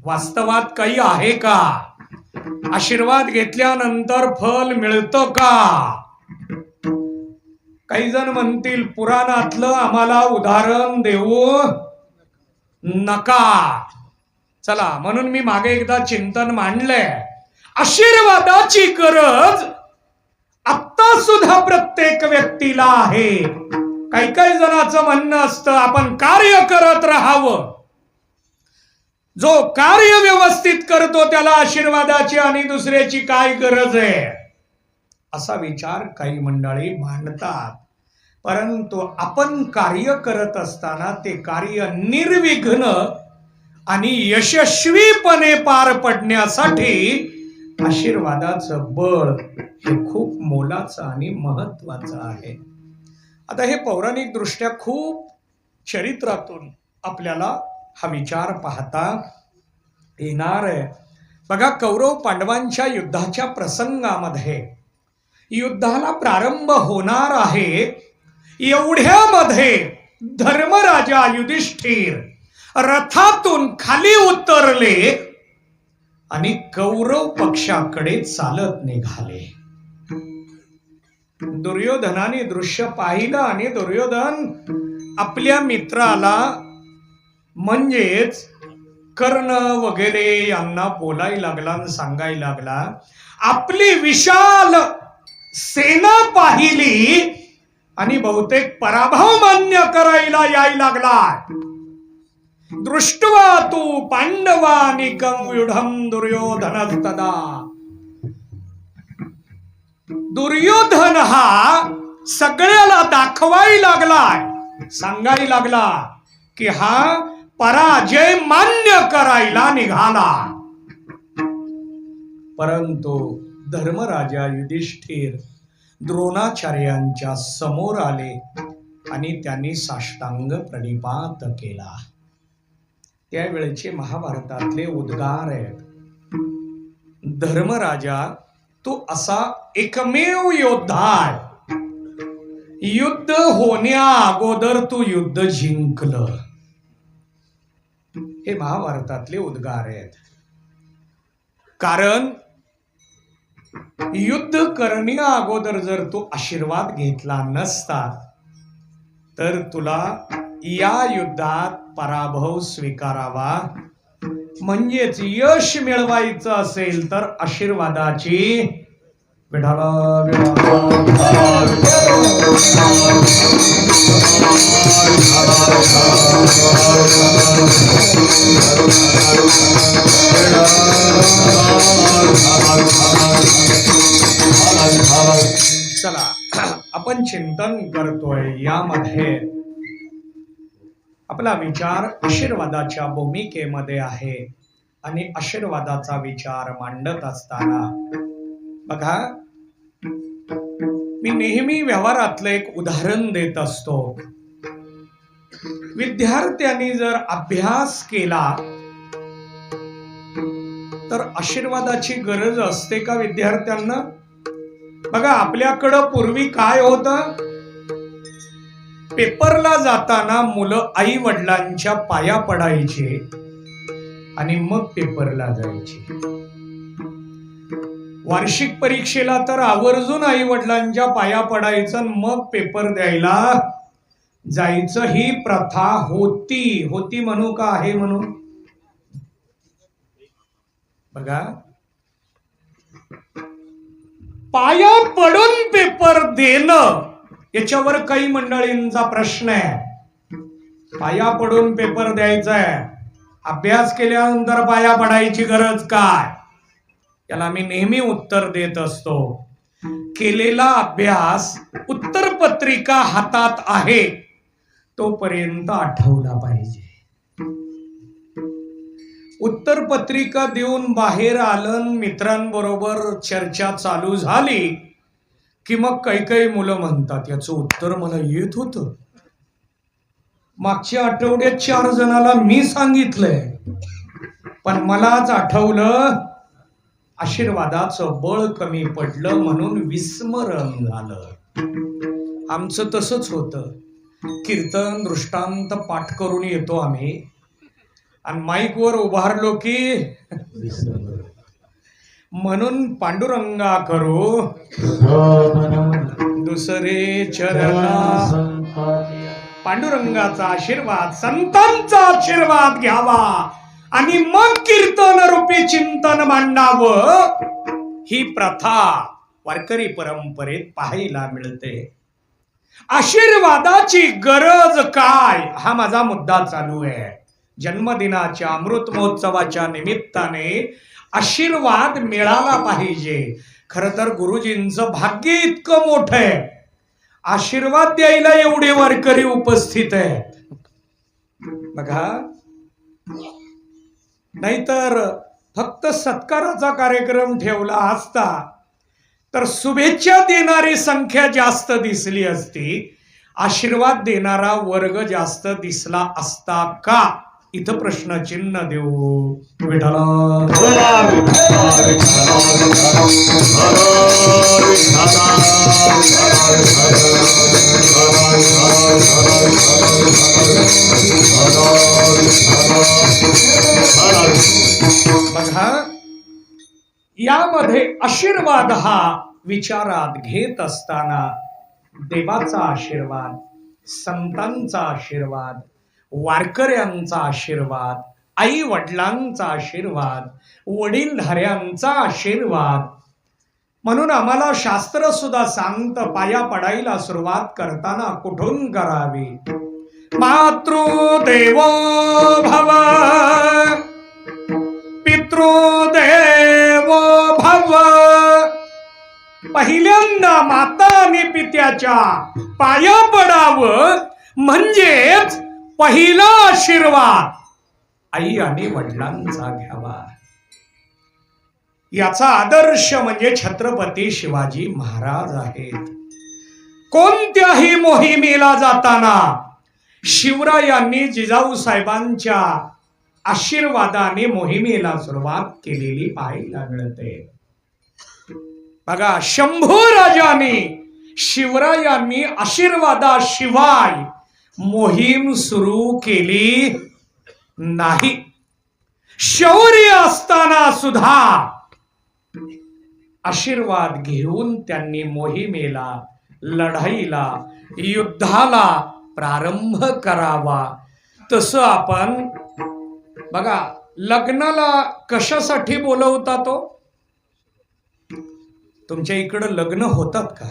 वास्तवात काही आहे का? आशीर्वाद घेतल्यानंतर फल मिळतं का? काही जण म्हणतील पुराणातलं आम्हाला उदाहरण देऊ नका. चला, म्हणून मी मागे एकदा चिंतन मांडलंय. आशीर्वादाची गरज आता सुद्धा प्रत्येक व्यक्तीला आहे. काही काही जणांचं म्हणणं असतं आपण कार्य करत राहावं. जो कार्य व्यवस्थित करतो त्याला आशीर्वादाची आणि दुसऱ्याची काय गरज आहे, असा विचार काही मंडळी मांडतात. परंतु आपण कार्य करत असताना ते कार्य निर्विघ्न आणि यशस्वीपणे पार पडण्यासाठी आशीर्वादाचं बळ हे खूप मोलाचं आणि महत्वाचं आहे. आता हे पौराणिक दृष्ट्या खूप चरित्रातून आपल्याला हा विचार पाहता येणार आहे. बघा, कौरव पांडवांच्या युद्धाच्या प्रसंगामध्ये युद्धाला प्रारंभ होणार आहे एवढ्यामध्ये धर्मराजा युधिष्ठिर रथातून खाली उतरले आणि कौरव पक्षाकडे चालत निघाले. दुर्योधनाने दृश्य पाहिलं आणि दुर्योधन आपल्या मित्राला म्हणजेच कर्ण वगैरे यांना बोलायला लागला आणि सांगायला लागला. आपली विशाल सेना पाहिली आणि बहुतेक पराभव मान्य करायला यायला लागला. दृष्ट्वा तू पांडवानिकं व्यूढं दुर्योधनस्तदा. दुर्योधन हा सगळ्याला दाखवायला लागलाय, सांगायला लागला की हा पराजय मान्य करायला निघाला. परंतु धर्मराजा युधिष्ठिर द्रोणाचार्यांच्या समोर आले आणि त्यांनी साष्टांग प्रणिपात केला. त्यावेळेचे महाभारतातले उद्गार आहेत. धर्मराजा, तू असा एकमेव योद्धा आहे, युद्ध होण्या अगोदर तू युद्ध जिंकलं. हे महाभारतातले उद्गार आहेत. कारण युद्ध करण्या अगोदर जर तू आशीर्वाद घेतला नसता तर तुला या युद्धात पराभव स्वीकारावा, म्हणजेच यश मिळवायचं असेल तर आशीर्वादाची चला, आपण चिंतन करतोय यामध्ये आपला विचार आशीर्वादाच्या भूमिकेमध्ये आहे. आणि आशीर्वादाचा विचार मांडत असताना बघा, मी नेहमी व्यवहारातलं एक उदाहरण देत असतो. विद्यार्थ्यांनी जर अभ्यास केला तर आशीर्वादाची गरज असते का विद्यार्थ्यांना? बघा, आपल्याकडं पूर्वी काय होतं, पेपरला जाताना मुलं आई वडिलांच्या पाया पडायचे आणि मग पेपरला जायचे. वार्षिक परीक्षेला तर आवर्जून आई वडिलांच्या पाया पडायचं, मग पेपर द्यायला जायचं ही प्रथा होती. होती म्हणू का आहे म्हणू? बघा, पाया पडून पेपर देणं याच्यावर काही मंडळींचा प्रश्न आहे. पाया पडून पेपर द्यायचा आहे, अभ्यास केल्यानंतर पाया पडायची गरज काय? याला मी नेहमी उत्तर देत असतो, केलेला अभ्यास उत्तरपत्रिका हातात आहे तोपर्यंत आठवला पाहिजे. उत्तरपत्रिका देऊन बाहेर आलं, मित्रांबरोबर चर्चा चालू झाली की मग काही काही मुलं म्हणतात, याचं उत्तर मला येत होतं, मागच्या आठवड्यात 4 जणाला मी सांगितलंय पण मलाच आठवलं, आशीर्वादाचं बळ कमी पडलं म्हणून विस्मरण झालं. आमचं तसंच होतं. कीर्तन दृष्टांत पाठ करून येतो आम्ही आणि माईकवर उभारलो की म्हणून पांडुरंगा करू दुसरे चरणा, पांडुरंगाचा आशीर्वाद, संतांचा आशीर्वाद घ्यावा आणि मग कीर्तन रूपी चिंतन मांडावं. ही प्रथा वारकरी परंपरेत पाहायला मिळते. आशीर्वादाची गरज काय, हा माझा मुद्दा चालू आहे. जन्मदिनाच्या अमृत महोत्सवाच्या निमित्ताने आशीर्वाद मिळाला पाहिजे. खर तर गुरुजींचं भाग्य इतकं मोठं आहे, आशीर्वाद द्यायला एवढे वारकरी उपस्थित आहेत. बघा, नाहीतर फक्त सत्काराचा कार्यक्रम ठेवला असता तर शुभेच्छा देणारी संख्या जास्त दिसली असती, आशीर्वाद देणारा वर्ग जास्त दिसला असता का? इथं प्रश्नचिन्ह देऊ. विठ्ठला बघा, यामध्ये आशीर्वाद हा विचारात घेत असताना देवाचा आशीर्वाद, संतांचा आशीर्वाद, वारकऱ्यांचा आशीर्वाद, आई वडिलांचा आशीर्वाद, वडीलधाऱ्यांचा आशीर्वाद, म्हणून आम्हाला शास्त्र सुद्धा सांगतं पाया पडायला सुरुवात करताना कुठून करावी. मातृदेवो भव, पितृदेवो भव. पहिल्यांदा माता आणि पित्याच्या पाया पडावं, म्हणजेच पहिला आशीर्वाद आई आणि वडिलांचा घ्यावा. याचा आदर्श म्हणजे छत्रपती शिवाजी महाराज आहेत. कोणत्याही मोहिमेला जाताना शिवरायांनी जिजाऊ साहेबांच्या आशीर्वादाने मोहिमेला सुरुवात केलेली पाहायला मिळते. बघा, शंभू राजाने शिवरायांनी आशीर्वादाशिवाय मोहीम सुरू केली नाही. शौर्य असताना सुद्धा आशीर्वाद घेऊन त्यांनी मोहिमेला, लढाईला, युद्धाला प्रारंभ करावा. तसं आपण बघा, लग्नाला कशासाठी बोलवतात तो? तुमच्या इकडं लग्न होतात का?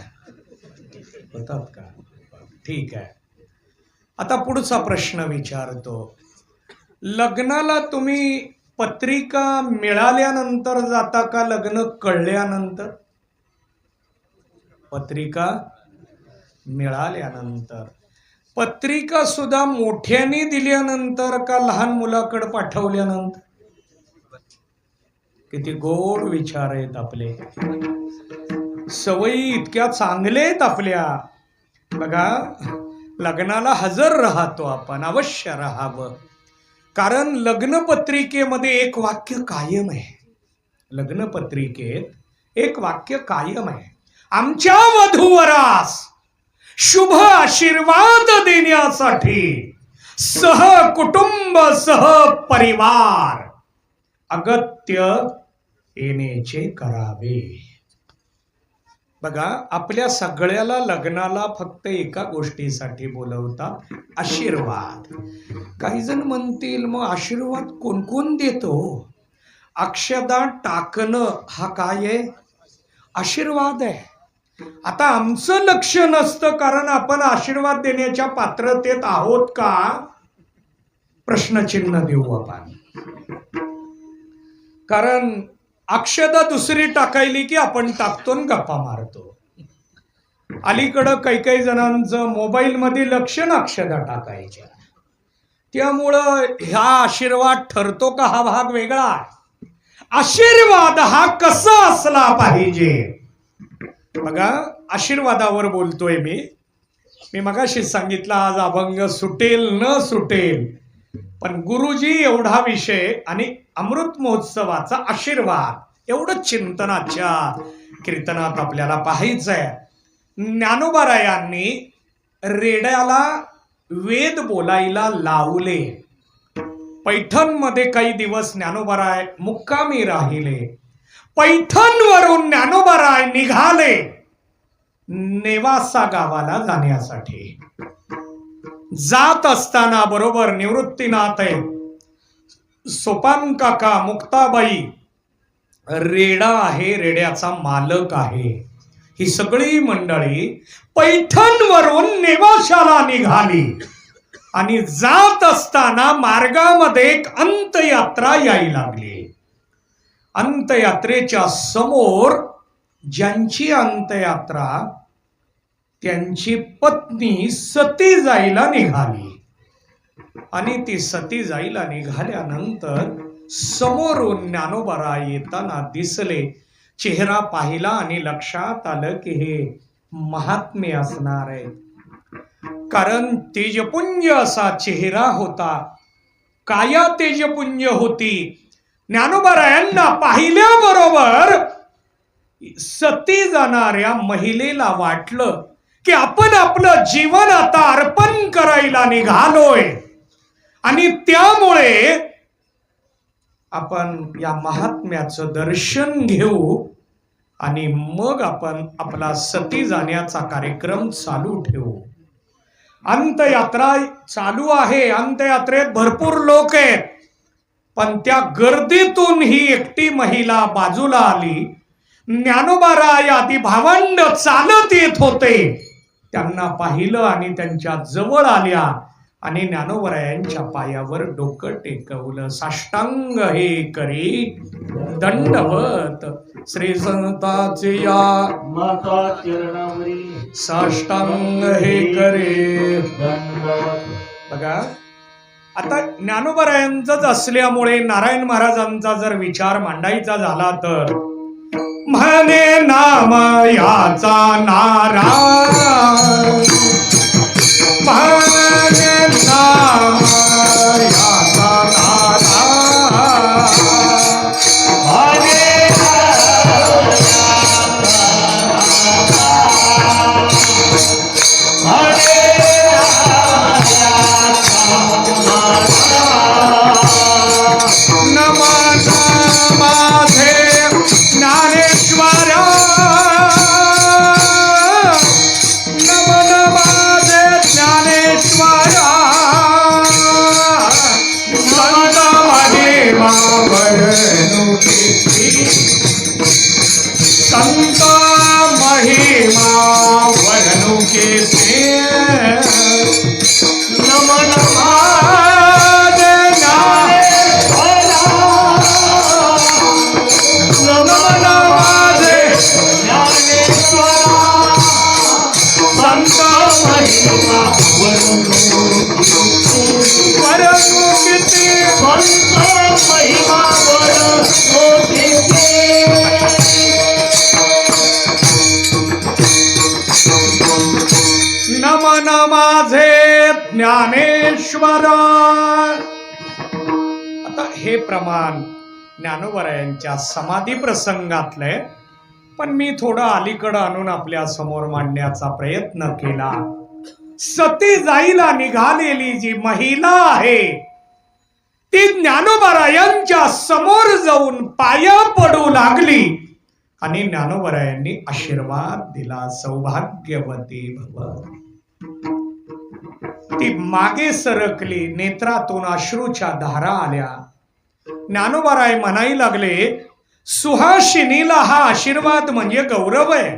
होतात का? ठीक आहे. आता पुढचा प्रश्न विचारतो, लग्नाला तुम्ही पत्रिका मिळाल्यानंतर जाता का लग्न कळल्यानंतर? पत्रिका मिळाल्यानंतर. पत्रिका सुद्धा मोठ्याने दिल्यानंतर का लहान मुलाकडे पाठवल्यानंतर? किती गोड विचार आहेत आपले, सवयी इतक्या चांगल्या आहेत आपल्या. बघा, लग्नाला हजर राहतो आपण, अवश्य राहावं. कारण लग्नपत्रिकेमध्ये एक वाक्य कायम आहे. लग्नपत्रिकेत एक वाक्य कायम आहे, आमच्या वधूवरास शुभ आशीर्वाद देण्यासाठी सह कुटुंब सह परिवार अगत्य येण्याचे करावे. बघा, आपल्या सगळ्याला लग्नाला फक्त एका गोष्टीसाठी बोलवतात, आशीर्वाद. काही जण म्हणतील, मग आशीर्वाद कोण कोण देतो? अक्षदा टाकणं हा काय आहे? आशीर्वाद आहे. आता आमचं लक्ष नसतं, कारण आपण आशीर्वाद देण्याच्या पात्रतेत आहोत का? प्रश्नचिन्ह देऊ आपण. कारण अक्षदा दुसरी टाकायली की आपण टाकतो आणि गप्पा मारतो. अलीकडं काही जणांचं मोबाईल मध्ये लक्ष ना अक्षदा टाकायच्या. त्यामुळं ह्या आशीर्वाद ठरतो का हा भाग वेगळा आहे. आशीर्वाद हा कसा असला पाहिजे? बघा, आशीर्वादावर बोलतोय मी मगाशी सांगितलं आज अभंग सुटेल न सुटेल, पण गुरुजी एवढा विषय आणि अमृत महोत्सवाचा आशीर्वाद एवढं चिंतनाच्या कीर्तनात आपल्याला पाहायचंय. ज्ञानोबारायांनी रेड्याला वेद बोलायला लावले. पैठणमध्ये काही दिवस ज्ञानोबाराय मुक्कामी राहिले. पैठणवरून ज्ञानोबाराय निघाले नेवासा गावाला जाण्यासाठी. जात असताना बरोबर निवृत्तीनाथ आहे, सोपान काका, मुक्ताबाई, रेडा आहे, रेड्याचा मालक आहे, ही सगळी मंडळी पैठणवरून नेवाशाला निघाली. आणि जात असताना मार्गामध्ये एक अंतयात्रा यायला लागली. अंतयात्रेच्या समोर ज्यांची अंतयात्रा, त्यांची पत्नी सती जायला निघाली. आणि ती सती जायला निघाल्यानंतर समोरून ज्ञानोबाराय येताना दिसले. चेहरा पाहिला आणि लक्षात आलं की हे महात्मे असणार आहे, कारण तेजपुंज असा चेहरा होता, काया तेजपुंज होती. ज्ञानोबारायांना पाहिल्याबरोबर सती जाणाऱ्या महिलेला वाटलं की आपण आपलं जीवन आता अर्पण करायला निघालोय, आणि त्यामुळे आपण या महात्म्याचं दर्शन घेऊ आणि मग आपण आपला सती जाण्याचा कार्यक्रम चालू ठेवू. अंतयात्रा चालू आहे, अंतयात्रेत भरपूर लोक आहेत, पण त्या गर्दीतून ही एकटी महिला बाजूला आली. ज्ञानोबाराय आदी भावंड चालत येत होते, त्यांना पाहिलं आणि त्यांच्या जवळ आल्या आणि ज्ञानोबारायांच्या पायावर डोकं टेकवलं. साष्टांग हे करी दंडवत श्री संताचे या माता चरणावरी साष्टांग हे करे दंडवत. बघा, आता ज्ञानोबारायांचंच असल्यामुळे नारायण महाराजांचा जर विचार मांडायचा झाला तर म्हणे नाम याचा नारायण, म्हणे नाम याचा नारायण, म्हणे नमन माझे ज्ञानेश्वरा, नमन माझे ज्ञानेश्वरा, संत महिमा वर्णुकी, संत महिमा वर्णुकी, नमन माझे ज्ञानेश्वरा, नमन माझे ज्ञानेश्वरा, संत महिमा वर्णुकी, संत महिमा वर्णुकी. नमन माझे ज्ञानेश्वरा. आता हे प्रमाण ज्ञानोबारायांच्या समाधी प्रसंगातलंय, पण मी थोडं अलीकडं आणून आपल्या समोर मांडण्याचा प्रयत्न केला. सती जाईला निघालेली जी महिला आहे ती ज्ञानोबारायांच्या समोर जाऊन पाया पडू लागली आणि ज्ञानोबरायांनी आशीर्वाद दिला, सौभाग्यवती भव. ती मागे सरकली, नेत्रातून अश्रूच्या धारा आल्या. ज्ञानोबराय म्हणाय लागले, सुहासिनीला हा आशीर्वाद म्हणजे गौरव आहे.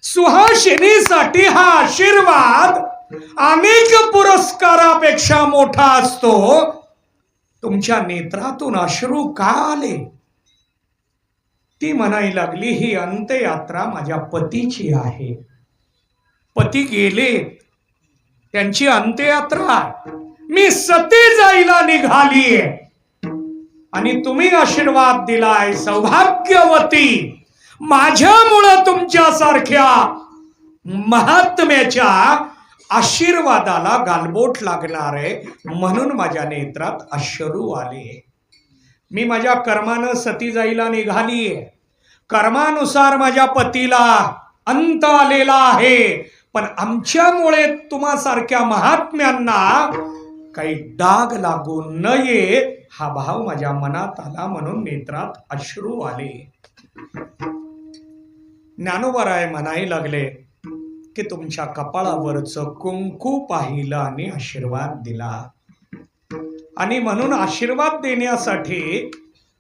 सुहासिनीसाठी हा आशीर्वाद अनेक पुरस्कारापेक्षा मोठा असतो. तुमच्या नेत्रातून अश्रू का आले? ती म्हणायला लागली, ही अंत्ययात्रा माझ्या पतीची आहे. पती गेले, त्यांची अंत्ययात्रा, मी सती जायला निघालीये आणि तुम्ही आशीर्वाद दिलाय सौभाग्यवती. माझ्यामुळं तुमच्यासारख्या महात्म्याच्या आशीर्वादाला गालबोट लागणार आहे, म्हणून माझ्या नेत्रात अश्रू आले. मी माझ्या कर्मानं सती जायला निघालीये, कर्मानुसार माझ्या पतीला अंत आलेला आहे, पण आमच्यामुळे तुम्हासारख्या महात्म्यांना काही डाग लागू नये हा भाव माझ्या मनात आला, म्हणून नेत्रात अश्रू आले. ज्ञानोबराय म्हणायला लागले की तुमच्या कपाळावरचं कुंकू पाहिलं आणि आशीर्वाद दिला. आणि म्हणून आशीर्वाद देण्यासाठी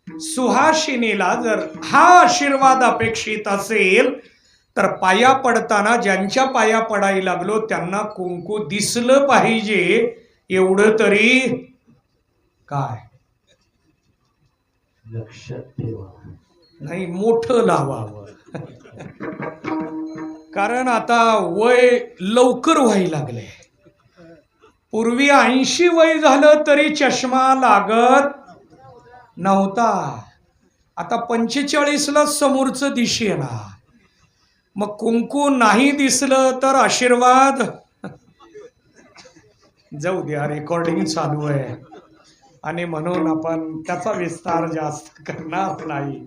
सुहासिनीला जर हा आशीर्वाद अपेक्षित असेल तर पाया पडताना ज्यांच्या पाया पडायला लागलो त्यांना कुंकू दिसलं पाहिजे. एवढं तरी काय लक्षात ठेवा, नाही, मोठं लावावं. कारण आता वय लवकर व्हायला लागले. पूर्वी 80 वय झालं तरी चष्मा लागत नव्हता. आता 45ला समोरचं दिसेना. मग कुंकू नाही दिसलं तर आशीर्वाद जाऊ द्या, रेकॉर्डिंग चालू आहे आणि म्हणून आपण त्याचा विस्तार जास्त करणार नाही.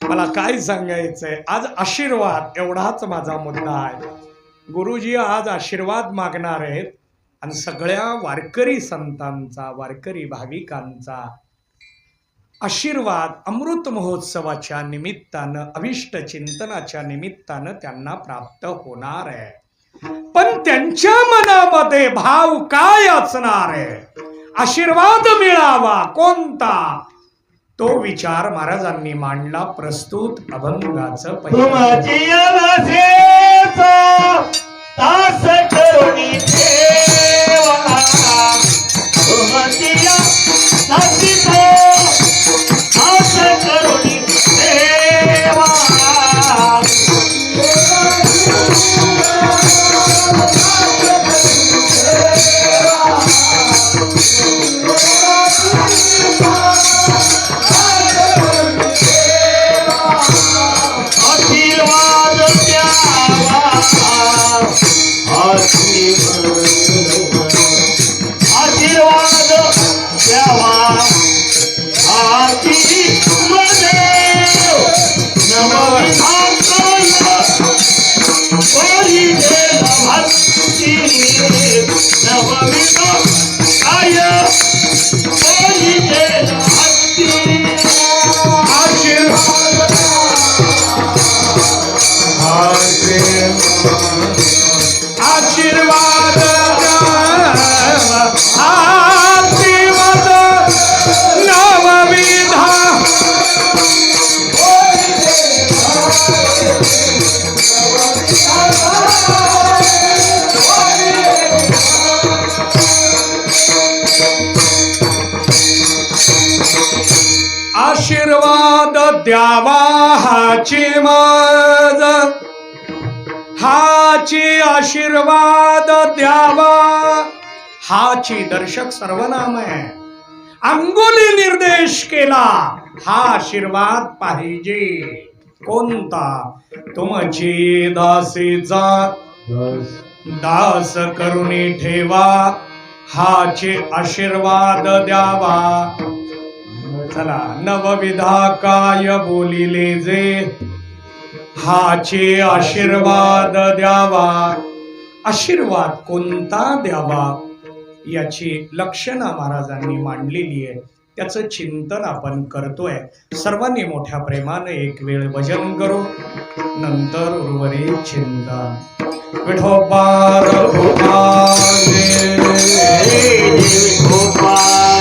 मला काय सांगायचंय, आज आशीर्वाद एवढाच माझा मुद्दा आहे. गुरुजी आज आशीर्वाद मागणार आहेत आणि सगळ्या वारकरी संतांचा, वारकरी भाविकांचा आशीर्वाद अमृत महोत्सवाच्या निमित्तानं, अभिष्ट चिंतनाच्या निमित्तानं त्यांना प्राप्त होणार आहे. पण त्यांच्या मनामध्ये भाव काय असणार आहे? आशीर्वाद मिळावा कोणता, तो विचार महाराजांनी मांडला. प्रस्तुत अभंगाचं पहिलं. तास करुणी ठेवा, तुमचिया साथीचा तास करुणी ठेवा. आशीर्वाद द्यावा, आशीर्वाद द्यावा, आरती मध्ये नवविधाकाय बोलिले भक्ती, नवविधाकाय बोलिले भक्ती. आशीर्वाद आशीर्वाद नवविधा आशीर्वाद द्यावा हाची मज, हाची आशीर्वाद द्यावा. हाची दर्शक सर्वनाम आहे. अंगुली निर्देश केला, हा आशीर्वाद पाहिजे. कोणता? तुमची दासीचा दास करुणी ठेवा, हाचे आशीर्वाद द्यावा. चला, नवविधा काय बोलिले जे, हाचे आशीर्वाद द्यावा. आशीर्वाद कोणता द्यावा याची लक्षणं महाराजांनी मांडलेली आहे. त्याचं चिंतन आपण करतोय. सर्वांनी मोठ्या प्रेमाने एक वेळ भजन करू, नंतर उर्वरित चिंतन. विठोबा रघुबा गोपाल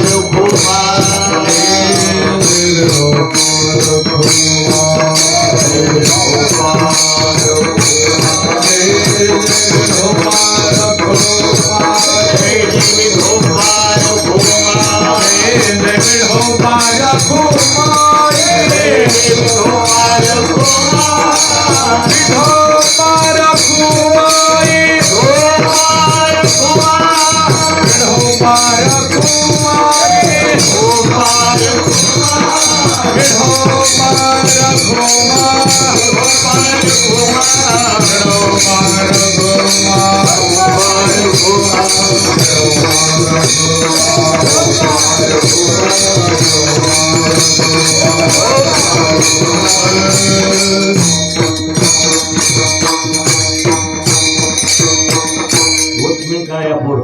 काय आपण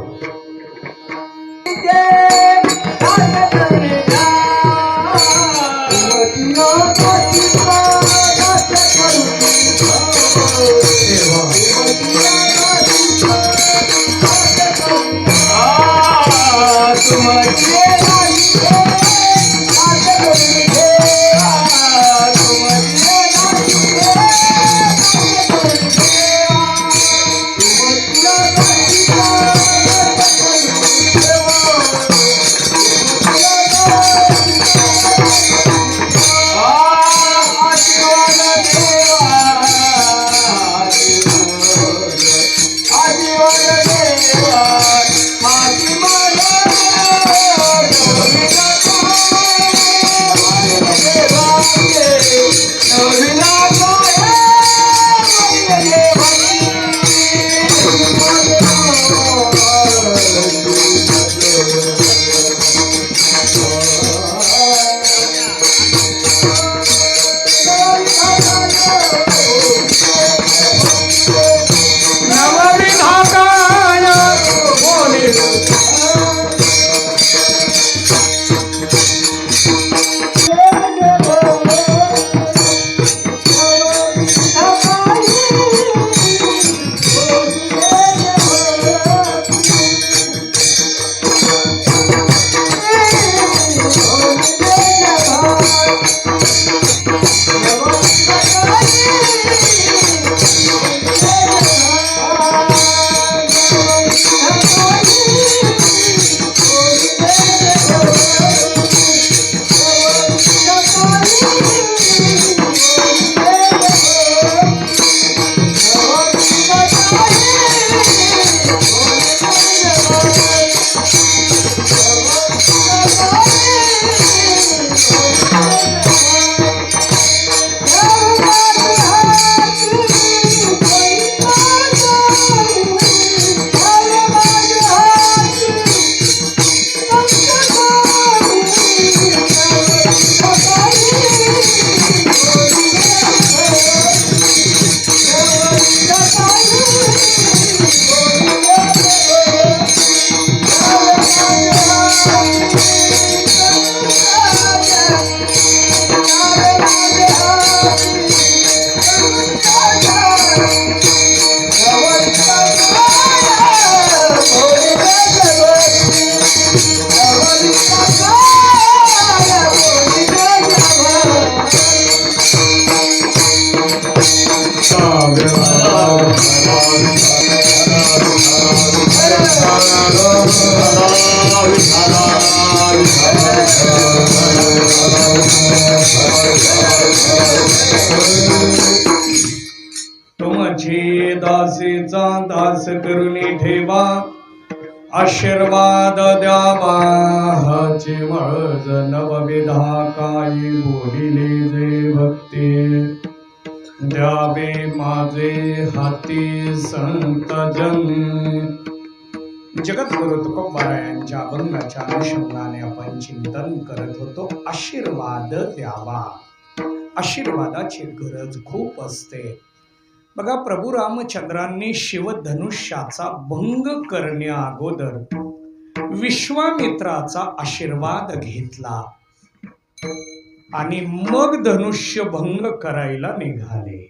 तुमची दासीचा दास करुणी ठेवा, आशीर्वाद द्यावा हाची मळज नवविधा काही बोलिले जे भक्ती द्यावे माझे हाती संत जन. जगद्गुरु तुकोबारायांच्या अभंगाच्या अनुषंगाने आपण चिंतन करत होतो. आशीर्वाद द्यावा, आशीर्वादाची गरज खूप असते. बघा, प्रभू रामचंद्रांनी शिवधनुष्याचा भंग करण्या अगोदर विश्वामित्राचा आशीर्वाद घेतला आणि मग धनुष्य भंग करायला निघाले.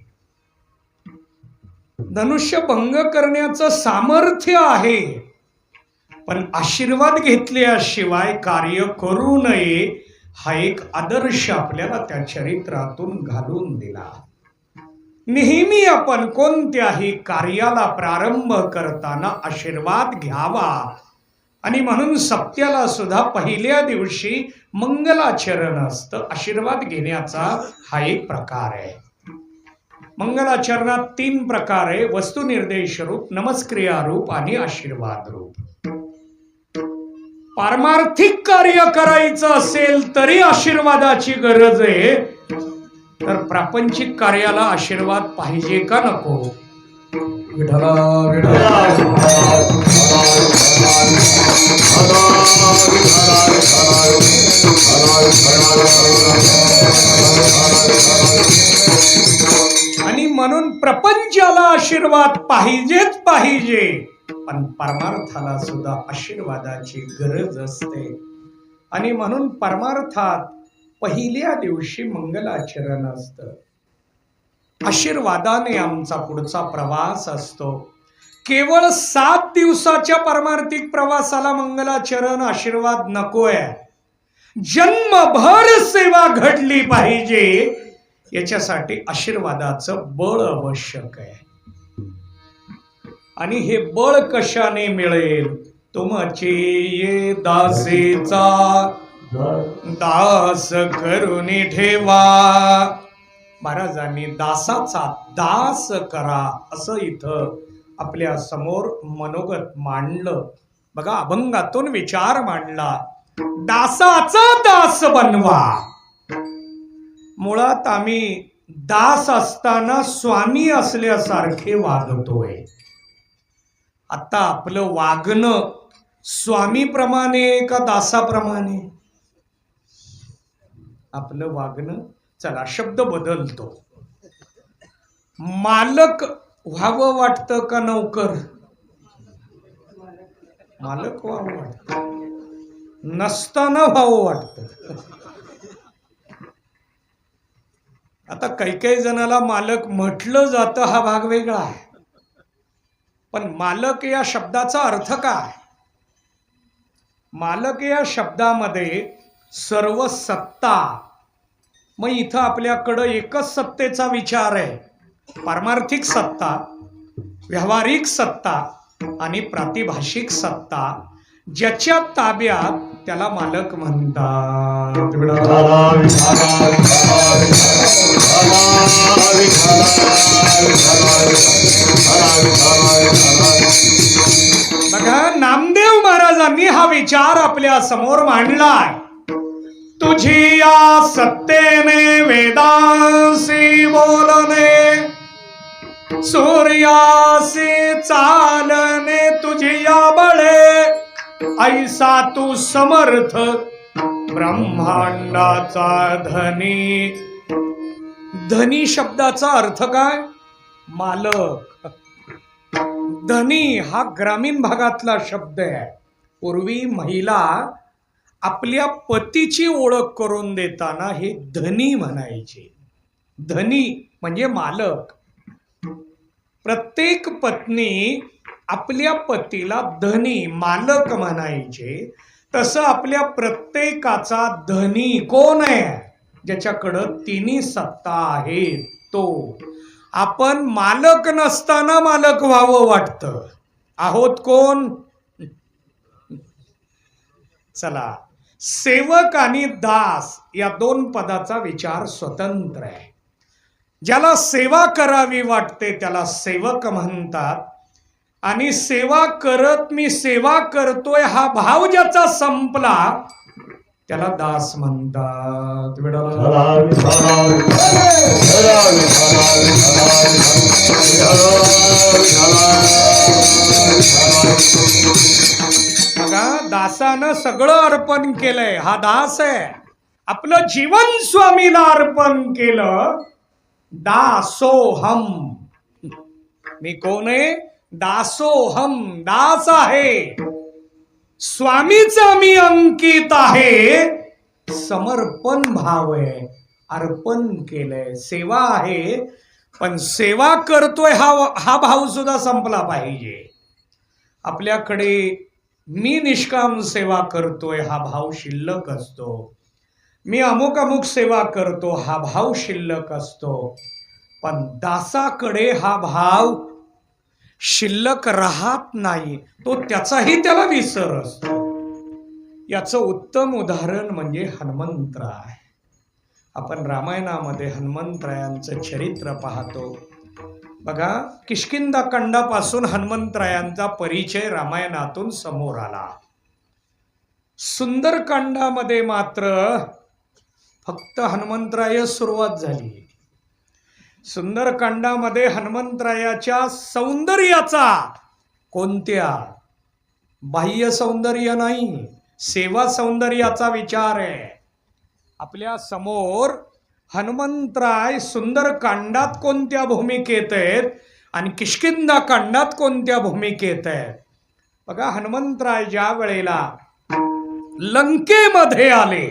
धनुष्य भंग करण्याचं सामर्थ्य आहे, पण आशीर्वाद घेतल्याशिवाय कार्य करू नये हा एक आदर्श आपल्याला त्या चरित्रातून घालून दिला. नेहमी आपण कोणत्याही कार्याला प्रारंभ करताना आशीर्वाद घ्यावा, आणि म्हणून सप्त्याला सुद्धा पहिल्या दिवशी मंगलाचरण असतं. आशीर्वाद घेण्याचा हा एक प्रकार आहे. मंगलाचरणात 3 प्रकार आहे: वस्तुनिर्देश रूप, नमस्क्रिया रूप आणि आशीर्वाद रूप. पारमार्थिक कार्य करायचं असेल तरी आशीर्वादाची गरज आहे, तर प्रापंचिक कार्याला आशीर्वाद पाहिजे का नको? विठला आणि म्हणून प्रपंचाला आशीर्वाद पाहिजेच पाहिजे, पण परमार्थाला सुद्धा आशीर्वादाची गरज असते. आणि म्हणून परमार्थात पहिल्या दिवशी मंगलाचरण असतं. आशीर्वादाने आमचा पुढचा प्रवास असतो. केवळ 7 दिवसाच्या परमार्थिक प्रवासाला मंगलाचरण आशीर्वाद नकोय. जन्मभर सेवा घडली पाहिजे, याच्यासाठी आशीर्वादाचं बळ आवश्यक आहे. आणि हे बळ कशाने मिळेल? तुमचे ये दासेचा दास करून ठेवा. महाराजांनी दासाचा दास करा असं इथं आपल्या समोर मनोगत मांडलं. बघा, अभंगातून विचार मांडला. दासाचा दास बनवा. मुळात आम्ही दास असताना स्वामी असल्यासारखे वागतोय. आता आपलं वागणं स्वामीप्रमाणे का दासाप्रमाणे? आपलं वागणं, चला शब्द बदलतो, मालक व्हावं वाटतं का नौकर? मालक व्हावं वाटतं, नसताना व्हावं वाटतं. आता काही काही जणाला मालक म्हटलं जातं, हा भाग वेगळा आहे. पण मालक या शब्दाचा अर्थ काय? मालक या शब्दामध्ये सर्व सत्ता. मग इथं आपल्याकडं एकच सत्तेचा विचार आहे: पारमार्थिक सत्ता, व्यावहारिक सत्ता आणि प्रातिभाषिक सत्ता. ज्याच्या ताब्यात त्याला मालक म्हणतात. बघा, नामदेव महाराजांनी हा विचार आपल्या समोर मांडलाय. तुझी या सत्तेने वेदांसी बोलणे, सूर्यासी चालणे, तुझी या बळे ऐसा तू समर्थ ब्रह्मांडाचा धनी. धनी शब्दाचा अर्थ काय? मालक. धनी हा ग्रामीण भागातला शब्द आहे. पूर्वी महिला आपल्या पतीची ओळख करून देताना हे धनी म्हणायचे. धनी म्हणजे मालक. प्रत्येक पत्नी आपल्या पतीला धनी, मालक म्हणायचे. तसं आपल्या प्रत्येकाचा धनी कोण आहे? ज्याच्याकडं तिन्ही सत्ता आहेत तो. आपण मालक नसताना मालक व्हावं वाटतं. आहोत कोण? चला, सेवक आणि दास या 2 पदाचा विचार स्वतंत्र आहे. ज्याला सेवा करावी वाटते त्याला सेवक म्हणतात, आणि सेवा करत मी सेवा करतोय हा भाव ज्याचा संपला त्याला दास म्हणतात. बघा, दासानं सगळं अर्पण केलंय, हा दास आहे. आपलं जीवन स्वामीला अर्पण केलं. दासोहम. मी कोण आहे? दासोहम, दास आहे. स्वामीचा मी अंकित आहे, समर्पण भाव आहे, अर्पण केलंय, सेवा आहे, पण सेवा करतोय हा भाव सुद्धा संपला पाहिजे. आपल्याकडे मी निष्काम सेवा करतोय हा भाव शिल्लक असतो, मी अमुक अमुक सेवा करतो हा भाव शिल्लक असतो, पण दासाकडे हा भाव शिल्लक राहत नाही, तो त्याचाही त्याला विसर असतो. याचं उत्तम उदाहरण म्हणजे हनुमंतराय. आपण रामायणामध्ये हनुमंतरायांचं चरित्र पाहतो. बघा, किष्किंधाकांडापासून हनुमंतरायांचा परिचय रामायणातून समोर आला. सुंदरकांडामध्ये मात्र फक्त हनुमंतराय सुरुवात झाली. सुंदरकांडामध्ये हनुमंतरायाच्या सौंदर्याचा, कोणत्या, बाह्य सौंदर्य नाही, सेवा सौंदर्याचा विचार आहे. आपल्या समोर हनुमंतराय सुंदरकांडात कोणत्या भूमिकेत आहेत आणि किष्किंधाकांडात कोणत्या भूमिकेत आहेत. बघा, हनुमंतराय ज्या वेळेला लंकेमध्ये आले,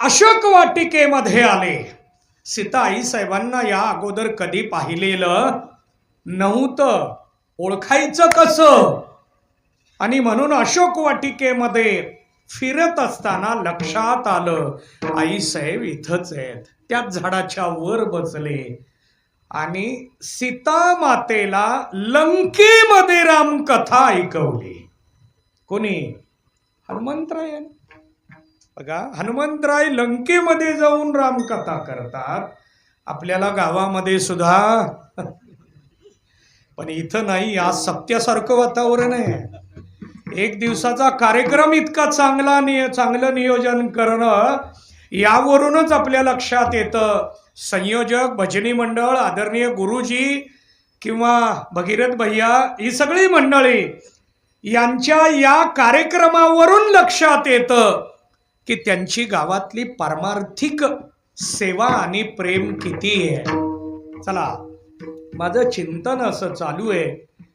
अशोक वाटिकेमध्ये आले, सीता आई साहेबांना या अगोदर कधी पाहिलेलं नव्हतं, ओळखायचं कसं, आणि म्हणून अशोक वाटिकेमध्ये फिरत असताना लक्षात आलं आई साहेब इथंच आहेत. त्याच झाडाच्या वर बसले आणि सीता मातेला लंकेमध्ये रामकथा ऐकवली. कोणी? हनुमंतराय. बघा, हनुमंतराय लंकेमध्ये जाऊन रामकथा करतात, आपल्याला गावामध्ये सुद्धा, पण इथं नाही. आज सत्यासारखं वातावरण आहे. एक दिवसाचा कार्यक्रम इतका चांगलं नियोजन करणं, यावरूनच आपल्या लक्षात येतं संयोजक, भजनी मंडळ, आदरणीय गुरुजी किंवा भगीरथ भैया, ही सगळी मंडळी, यांच्या या कार्यक्रमावरून लक्षात येतं की त्यांची गावातली पारमार्थिक सेवा आणि प्रेम किती आहे. चला, माझं चिंतन असं चालू आहे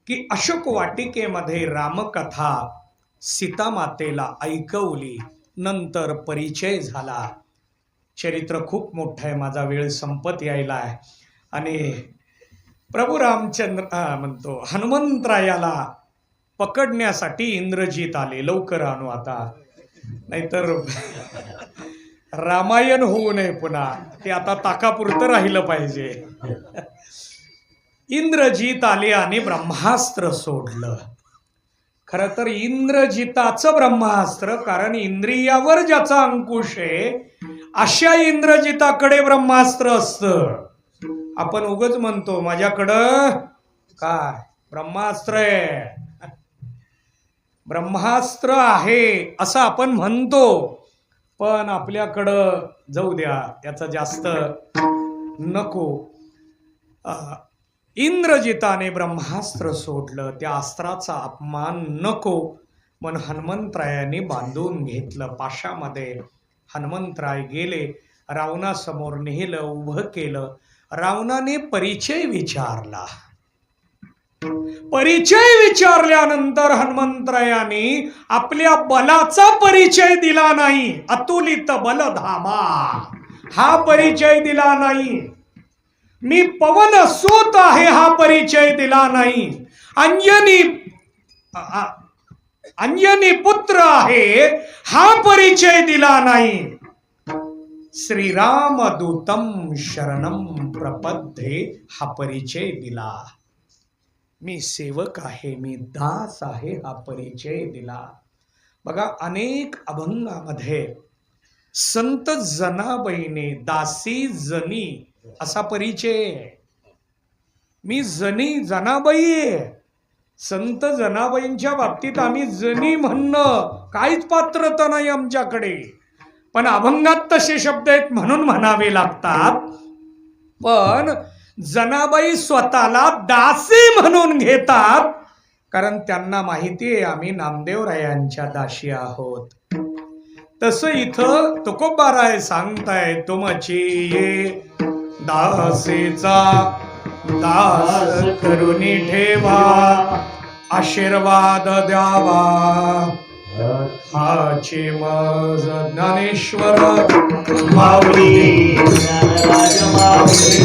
की अशोक वाटिकेमध्ये रामकथा सीता मातेला ऐकवली, नंतर परिचय झाला. चरित्र खूप मोठं आहे, माझा वेळ संपत यायला आहे. आणि प्रभू रामचंद्र म्हणतो हनुमंतरायाला पकडण्यासाठी इंद्रजित आले, लवकर आणू आता, नाहीतर रामायण होऊ नये पुन्हा, ते आता ताकापुरतं राहिलं पाहिजे. इंद्रजित आले आणि ब्रह्मास्त्र सोडलं. खरं तर इंद्रजिताचं ब्रह्मास्त्र, कारण इंद्रियावर ज्याचा अंकुश आहे अशा इंद्रजिताकडे ब्रह्मास्त्र असतं. आपण उगाच म्हणतो माझ्याकडं काय ब्रह्मास्त्र आहे, ब्रह्मास्त्र आहे असं आपण म्हणतो, पण आपल्याकडं जाऊ द्या, याचा जास्त नको. इंद्रजिताने ब्रह्मास्त्र सोडलं, त्या अस्त्राचा अपमान नको म्हणून हनुमंतरायाने बांधून घेतलं पाशामध्ये. हनुमंतराय गेले, रावणासमोर नेलं, उभं केलं. रावणाने परिचय विचारला. परिचय विचारल्यानंतर हनुमंतरायाने आपल्या बलाचा परिचय दिला नाही. अतुलित बलधामा हा परिचय दिला नाही. मी पवन सूत आहे हा परिचय दिला नाही. अंजनी पुत्र आहे हा परिचय दिला नाही. श्रीरामदूतम शरणम प्रपद्ये हा परिचय दिला. मी सेवक आहे, मी दास आहे हा परिचय दिला. बघा, अनेक अभंगामध्ये संत जनाबाईने दासी जनी असा परिचय, मी जनाबाई आहे. संत जनाबाईंच्या बाबतीत आम्ही जनी म्हणणं काहीच पात्रता नाही आमच्याकडे, पण अभंगात तसे शब्द आहेत म्हणून म्हणावे लागतात. पण जनाबाई स्वतःला दासी म्हणून घेतात, कारण त्यांना माहिती आहे आम्ही नामदेवरायांच्या दाशी आहोत. तसं इथं तुकोबाराय सांगताय, तुमची ये दासीचा दास करुणी ठेवा, आशीर्वाद द्यावा हाचे मज ज्ञानेश्वर माऊली ज्ञानराज माऊली